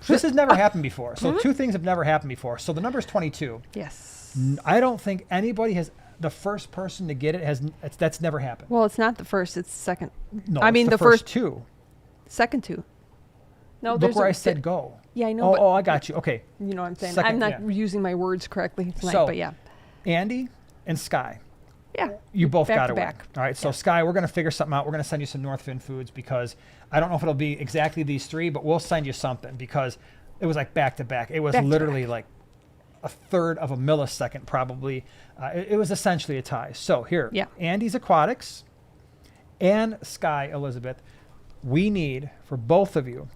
This has never happened before. So two things have never happened before. So the number is 22. Yes. I don't think anybody has, the first person to get it that's never happened. Well, it's not the first. It's the second. No, I mean, the first two. Second two. No, Look where I said go. Yeah, I know. Oh, I got you. Okay. You know what I'm saying? Second, I'm not using my words correctly tonight, So, but yeah. Andy and Sky. Yeah. You both Back got to to win. back. All right. So Sky, we're going to figure something out. We're going to send you some Northfin foods because I don't know if it'll be exactly these three, but we'll send you something because it was like back to back. It was literally like a third of a millisecond probably. It was essentially a tie. So here, Andy's Aquatics and Sky Elizabeth, we need, for both of you,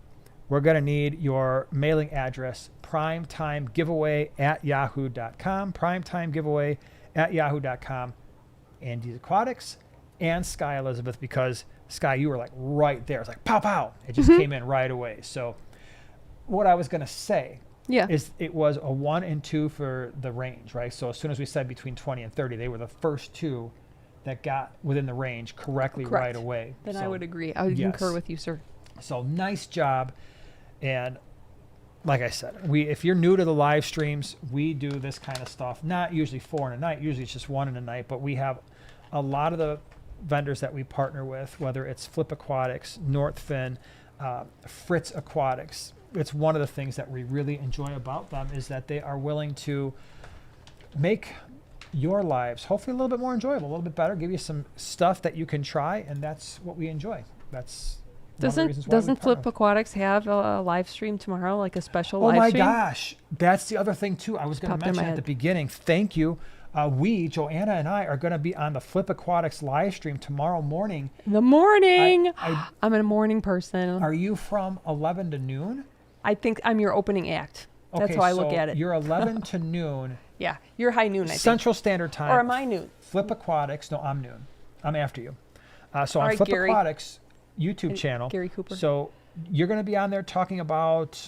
we're going to need your mailing address, primetimegiveaway@yahoo.com, primetimegiveaway@yahoo.com, Andy's Aquatics and Sky Elizabeth, because Sky, you were like right there. It's like pow, pow. It just came in right away. So what I was going to say is it was a 1 and 2 for the range, right? So as soon as we said between 20 and 30, they were the first two that got within the range correctly right away. Then I would agree. I would concur with you, sir. So nice job. And like I said, if you're new to the live streams, we do this kind of stuff. Not usually 4 in a night. Usually it's just 1 in a night. But we have a lot of the vendors that we partner with, whether it's Flip Aquatics, Northfin, Fritz Aquatics. It's one of the things that we really enjoy about them is that they are willing to make your lives hopefully a little bit more enjoyable, a little bit better, give you some stuff that you can try, and that's what we enjoy. That's Doesn't Flip Aquatics have a live stream tomorrow, like a special live stream? Oh my gosh. That's the other thing too. I was going to mention at the beginning. Thank you. Joanna and I, are going to be on the Flip Aquatics live stream tomorrow morning. The morning. I'm a morning person. Are you from 11 to noon? I think I'm your opening act. That's how I look at it. You're 11 to noon. Yeah, you're high noon, I think. Central Standard Time. Or am I noon? Flip Aquatics. No, I'm noon. I'm after you. So on Flip Aquatics YouTube channel. Gary Cooper. So you're going to be on there talking about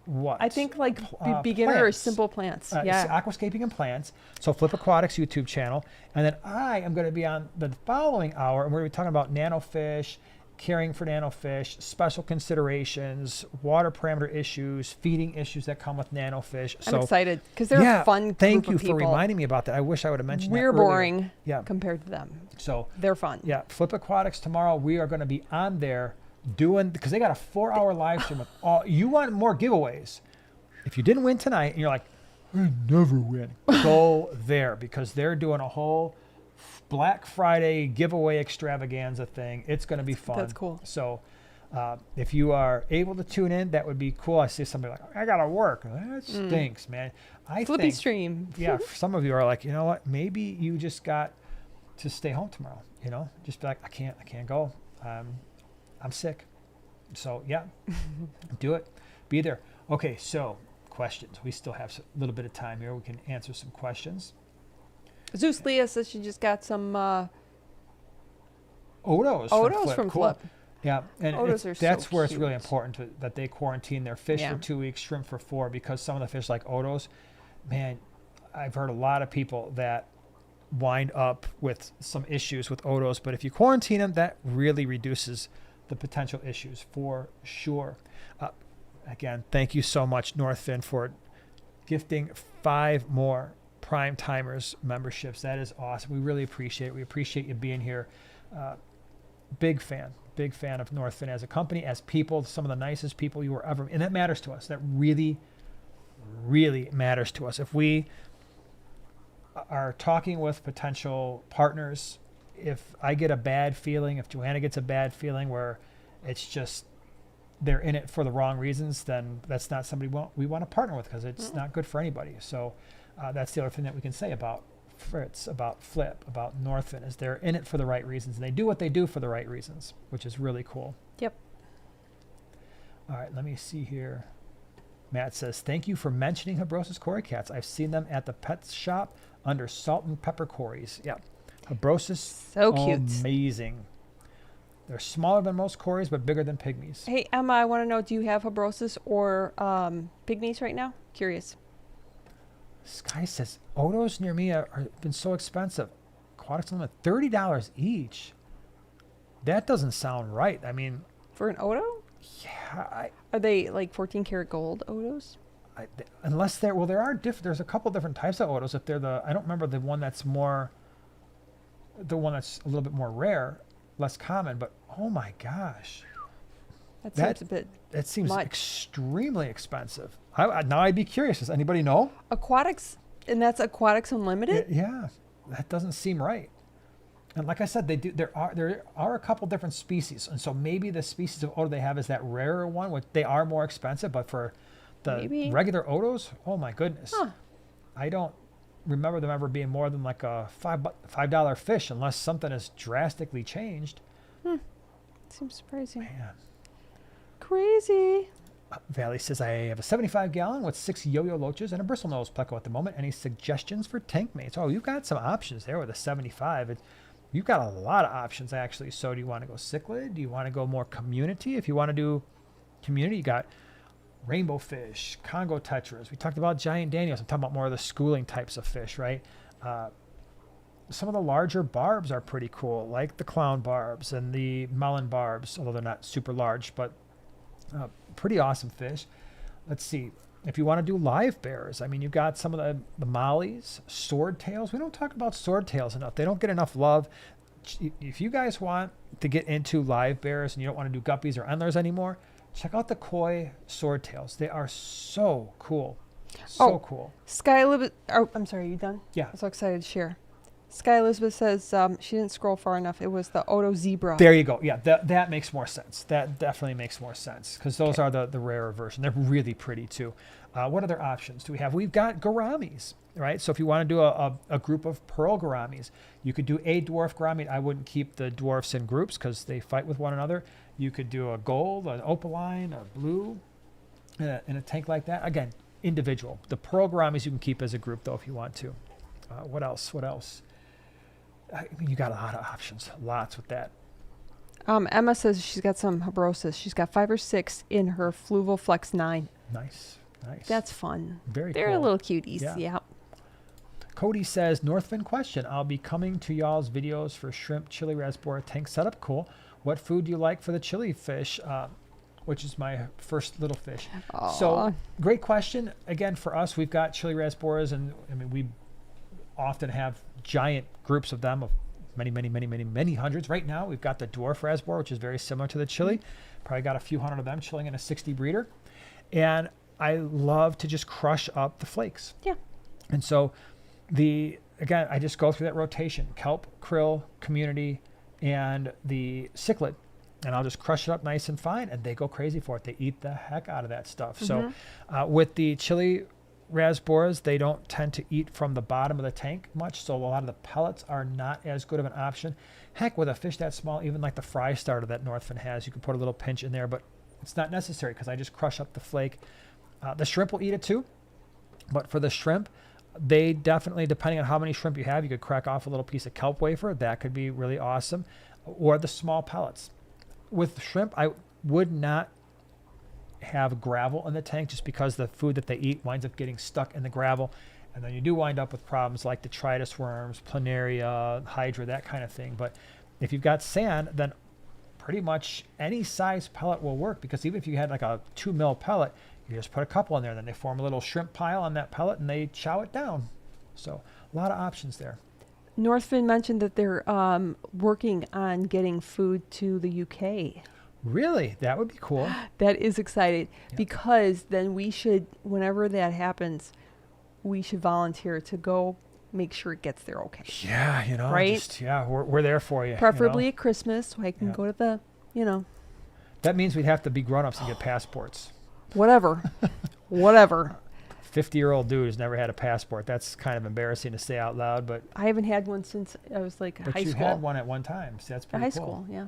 what? I think like beginner or simple plants. Aquascaping and plants. So Flip Aquatics YouTube channel. And then I am going to be on the following hour, and we're going to be talking about nanofish, caring for nanofish, special considerations, water parameter issues, feeding issues that come with nanofish. I'm excited because they're a fun Thank group you of people. for reminding me about that. I wish I would have mentioned that earlier. We're boring compared to them. So they're fun. Yeah, Flip Aquatics tomorrow. We are going to be on there doing, because they got a 4-hour live stream with all. You want more giveaways? If you didn't win tonight, and you're like, I never win, go there because they're doing a whole Black Friday giveaway extravaganza thing. It's going to be fun. That's cool. So if you are able to tune in, that would be cool. I see somebody like, I got to work. That stinks, man. Flippy stream. Yeah, some of you are like, you know what? Maybe you just got to stay home tomorrow. You know, just be like, I can't go. I'm sick. So yeah, do it. Be there. Okay, so questions. We still have a little bit of time here. We can answer some questions. Zeus Leah says she just got some Odos from cool. Flip. Yeah, and that's where it's really important that they quarantine their fish for 2 weeks, shrimp for 4, because some of the fish like Odos, man, I've heard a lot of people that wind up with some issues with Odos, but if you quarantine them, that really reduces the potential issues for sure. Again, thank you so much, Northfin, for gifting 5 more Prime Timers memberships. That is awesome. We really appreciate it. We appreciate you being here. Big fan of Northfin as a company, as people, some of the nicest people you were ever, and that matters to us. That really, really matters to us. If we are talking with potential partners, if I get a bad feeling, if Joanna gets a bad feeling where it's just they're in it for the wrong reasons, then that's not somebody we want to partner with, because it's not good for anybody. So that's the other thing that we can say about Fritz, about Flip, about Northfin, is they're in it for the right reasons, and they do what they do for the right reasons, which is really cool. Yep. All right, let me see here. Matt says, thank you for mentioning Habrosis cory cats. I've seen them at the pet shop under salt and pepper cories. Yeah. Habrosis, so cute. Amazing. They're smaller than most cories, but bigger than pygmies. Hey, Emma, I want to know, do you have Habrosis or pygmies right now? Curious. Sky says, Odos near me have been so expensive. Aquatics limit $30 each. That doesn't sound right. I mean, for an Odo? Yeah. Are they like 14 karat gold Odos? Unless there are there's a couple different types of Odos. If they're I don't remember the one that's a little bit more rare, less common, but oh my gosh. That seems a bit That seems much. Extremely expensive. Now I'd be curious. Does anybody know? Aquatics, and that's Aquatics Unlimited? Yeah. That doesn't seem right. And like I said, there are a couple different species. And so maybe the species of Odo they have is that rarer one, which they are more expensive, but for the regular Odos, oh my goodness. Huh. I don't remember them ever being more than like a $5 fish, unless something has drastically changed. Seems surprising. Man. Crazy. Valley says, I have a 75-gallon with 6 yo-yo loaches and a bristlenose pleco at the moment. Any suggestions for tank mates? Oh, you've got some options there with a 75. You've got a lot of options, actually. So do you want to go cichlid? Do you want to go more community? If you want to do community, you got rainbow fish, Congo tetras. We talked about giant Daniels. I'm talking about more of the schooling types of fish, right? Some of the larger barbs are pretty cool, like the clown barbs and the melon barbs, although they're not super large, but pretty awesome fish. Let's see. If you want to do live bears, I mean, you've got some of the mollies, swordtails. We don't talk about swordtails enough. They don't get enough love. If you guys want to get into live bears and you don't want to do guppies or endlers anymore, check out the koi swordtails. They are so cool. So cool. Sky Elizabeth. Oh, I'm sorry. Are you done? Yeah. I'm so excited to share. Sky Elizabeth says she didn't scroll far enough. It was the Odo Zebra. There you go. Yeah, that makes more sense. That definitely makes more sense, because those are the rarer version. They're really pretty too. What other options do we have? We've got gouramis, right? So if you want to do a group of pearl gouramis, you could do a dwarf gourami. I wouldn't keep the dwarfs in groups because they fight with one another. You could do a gold, an opaline, a blue, in a tank like that. Again, individual. The pearl gouramis you can keep as a group though if you want to. What else? I mean, you got a lot of options, lots with that. Emma says she's got some Habrosis. She's got 5 or 6 in her Fluval Flex 9. Nice. That's fun. Very They're cool. little cuties. Yeah. Cody says, Northfin question. I'll be coming to y'all's videos for shrimp, chili raspberry tank setup. Cool. What food do you like for the chili fish? Which is my first little fish. Aww. So great question. Again, for us, we've got chili raspberries, and I mean, we often have giant groups of them, of many hundreds. Right now, we've got the dwarf raspberry, which is very similar to the chili. Probably got a few hundred of them chilling in a 60 breeder. And I love to just crush up the flakes. Yeah. And so again, I just go through that rotation: kelp, krill, community, and the cichlid. And I'll just crush it up nice and fine, and they go crazy for it. They eat the heck out of that stuff. So with the chili raspberries, they don't tend to eat from the bottom of the tank much, so a lot of the pellets are not as good of an option. Heck, with a fish that small, even like the fry starter that Northfin has, you can put a little pinch in there, but it's not necessary because I just crush up the flake The shrimp will eat it too. But for the shrimp, they definitely, depending on how many shrimp you have, you could crack off a little piece of kelp wafer. That could be really awesome. Or the small pellets. With shrimp, I would not have gravel in the tank just because the food that they eat winds up getting stuck in the gravel. And then you do wind up with problems like detritus worms, planaria, hydra, that kind of thing. But if you've got sand, then pretty much any size pellet will work, because even if you had like a 2 mil pellet, you just put a couple in there, then they form a little shrimp pile on that pellet and they chow it down. So a lot of options there. Northfin mentioned that they're working on getting food to the UK. Really? That would be cool. That is exciting, Yep. because then we should, whenever that happens, we should volunteer to go make sure it gets there okay. Yeah, Right? just, we're there for you. Preferably at Christmas, so I can Yep. go to the, That means we'd have to be grown-ups and get passports. whatever. Whatever. 50-year-old dude who's never had a passport. That's kind of embarrassing to say out loud, but I haven't had one since I was like but high you school. had one at one time. So that's pretty High cool. school, yeah.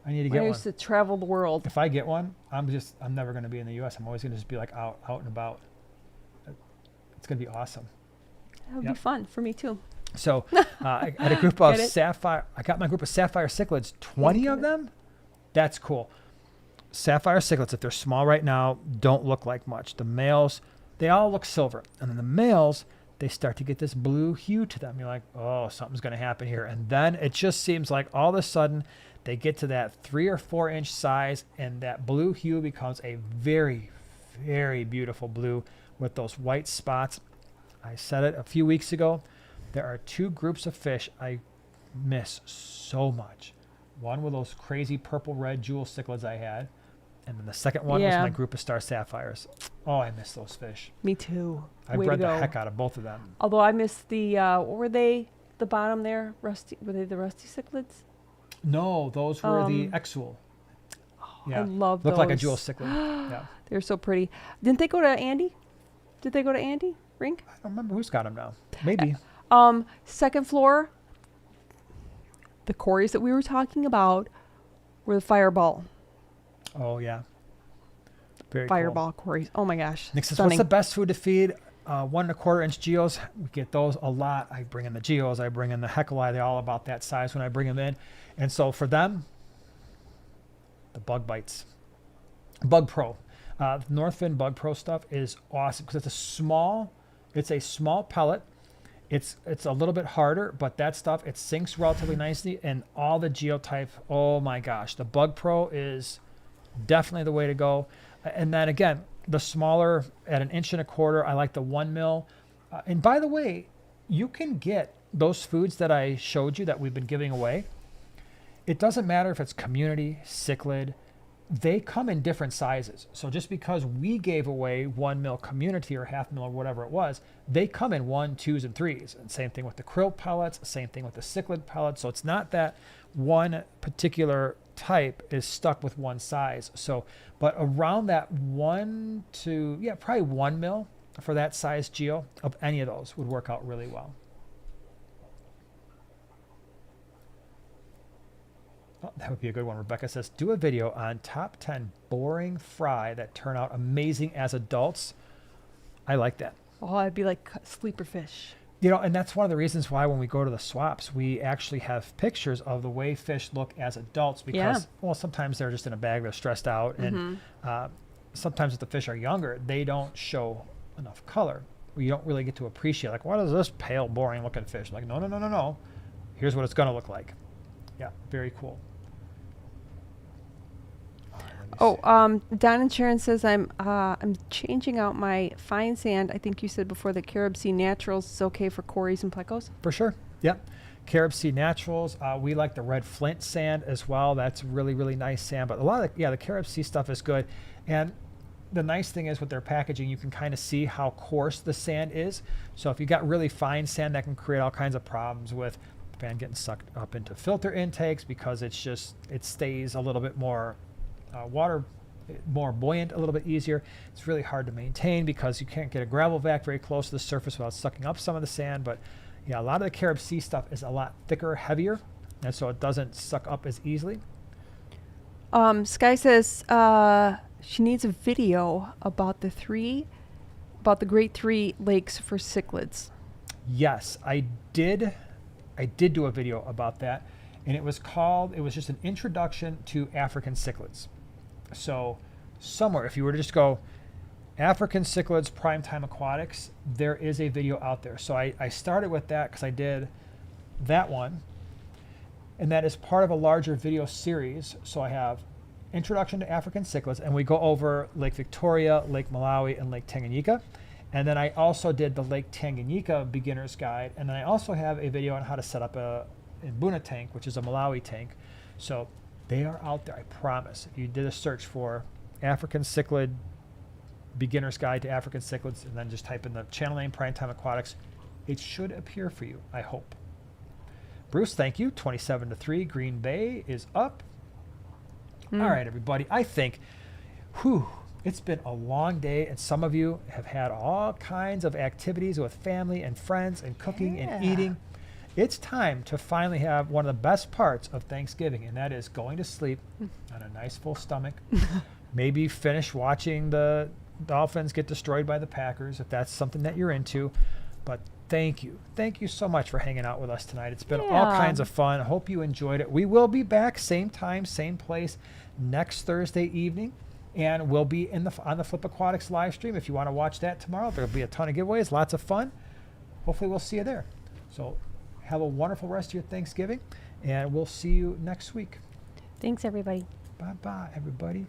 I need to I get one. used to travel the world. If I get one, I'm never going to be in the U.S. I'm always going to just be like out and about. It's going to be awesome. That would Yep. be fun for me too. So I had a group of Get it? sapphire. I got my group of sapphire cichlids. 20 of them. That's cool. Sapphire cichlids, if they're small right now, don't look like much. The males, they all look silver, and then the males, they start to get this blue hue to them. You're like, oh, something's going to happen here, and then it just seems like all of a sudden they get to that 3 or 4 inch size, and that blue hue becomes a very, very beautiful blue with those white spots. I said it a few weeks ago. There are 2 groups of fish I miss so much. One were those crazy purple-red jewel cichlids I had, and then the second one was Yeah. my group of star sapphires. Oh, I miss those fish. Me too. I Way bred to the go. heck out of both of them. Although I missed the, what were they? The bottom there, rusty. Were they the rusty cichlids? No, those were the Um, exual. I love Looked those. like a jewel cichlid. Yeah. They're so pretty. Didn't they go to Andy? Did they go to Andy Rink? I don't remember who's got them now. Maybe. Second floor. The Corys that we were talking about were the fireball. Oh, yeah. Very cool. Fireball Corys. Oh my gosh. Nick says, Stunning. what's the best food to feed? 1 1/4 inch geos. We get those a lot. I bring in the geos. I bring in the heckle. They're all about that size when I bring them in. And so for them, the bug bites. Bug Pro. Northfin Bug Pro stuff is awesome because it's a small pellet. It's a little bit harder, but that stuff, it sinks relatively nicely. And all the geotype, oh my gosh, the Bug Pro is definitely the way to go. And then again, the smaller at 1 1/4 inch, I like the 1 mil. And by the way, you can get those foods that I showed you that we've been giving away. It doesn't matter if it's community, cichlid, they come in different sizes. So just because we gave away 1 mil community or 1/2 mil or whatever it was, they come in 1, 2s, and 3s. And same thing with the krill pellets, same thing with the cichlid pellets. So it's not that one particular type is stuck with one size. So, but around that 1 to, probably 1 mil for that size geo of any of those would work out really well. Oh, that would be a good one. Rebecca says, do a video on top 10 boring fry that turn out amazing as adults. I like that. Oh, I'd be like sleeper fish. And that's one of the reasons why when we go to the swaps, we actually have pictures of the way fish look as adults because, well, sometimes they're just in a bag, they're stressed out. And sometimes if the fish are younger, they don't show enough color. You don't really get to appreciate, like, what is this pale, boring looking fish? Like, no. Here's what it's going to look like. Yeah, very cool. Don and Sharon says I'm changing out my fine sand. I think you said before the Carib Sea Naturals is okay for Corys and plecos. For sure. Yep. Carib Sea Naturals. We like the red flint sand as well. That's really, really nice sand. But a lot of the Carib Sea stuff is good. And the nice thing is with their packaging, you can kind of see how coarse the sand is. So if you got really fine sand, that can create all kinds of problems with getting sucked up into filter intakes because it stays a little bit more water, more buoyant, a little bit easier. It's really hard to maintain because you can't get a gravel vac very close to the surface without sucking up some of the sand. But a lot of the Carib Sea stuff is a lot thicker, heavier, and so it doesn't suck up as easily. Sky says she needs a video about the Great Three Lakes for cichlids. Yes, I did do a video about that, and it was just an introduction to African cichlids. So somewhere, if you were to just go African cichlids primetime aquatics, there is a video out there. So I started with that because I did that one, and that is part of a larger video series. So I have introduction to African cichlids, and we go over Lake Victoria, Lake Malawi, and Lake Tanganyika. And then I also did the Lake Tanganyika beginner's guide, and then I also have a video on how to set up a Mbuna tank, which is a Malawi tank. So they are out there, I promise. If you did a search for African cichlid beginner's guide to African cichlids, and then just type in the channel name Primetime Aquatics, it should appear for you, I hope. Bruce, thank you. 27-3, Green Bay is up. All right, everybody. I think, it's been a long day, and some of you have had all kinds of activities with family and friends and cooking and eating. It's time to finally have one of the best parts of Thanksgiving, and that is going to sleep on a nice full stomach. Maybe finish watching the Dolphins get destroyed by the Packers, if that's something that you're into. But thank you. Thank you so much for hanging out with us tonight. It's been all kinds of fun. I hope you enjoyed it. We will be back same time, same place next Thursday evening. And we'll be on the Flip Aquatics live stream. If you want to watch that tomorrow, there'll be a ton of giveaways, lots of fun. Hopefully we'll see you there. So have a wonderful rest of your Thanksgiving, and we'll see you next week. Thanks, everybody. Bye-bye, everybody.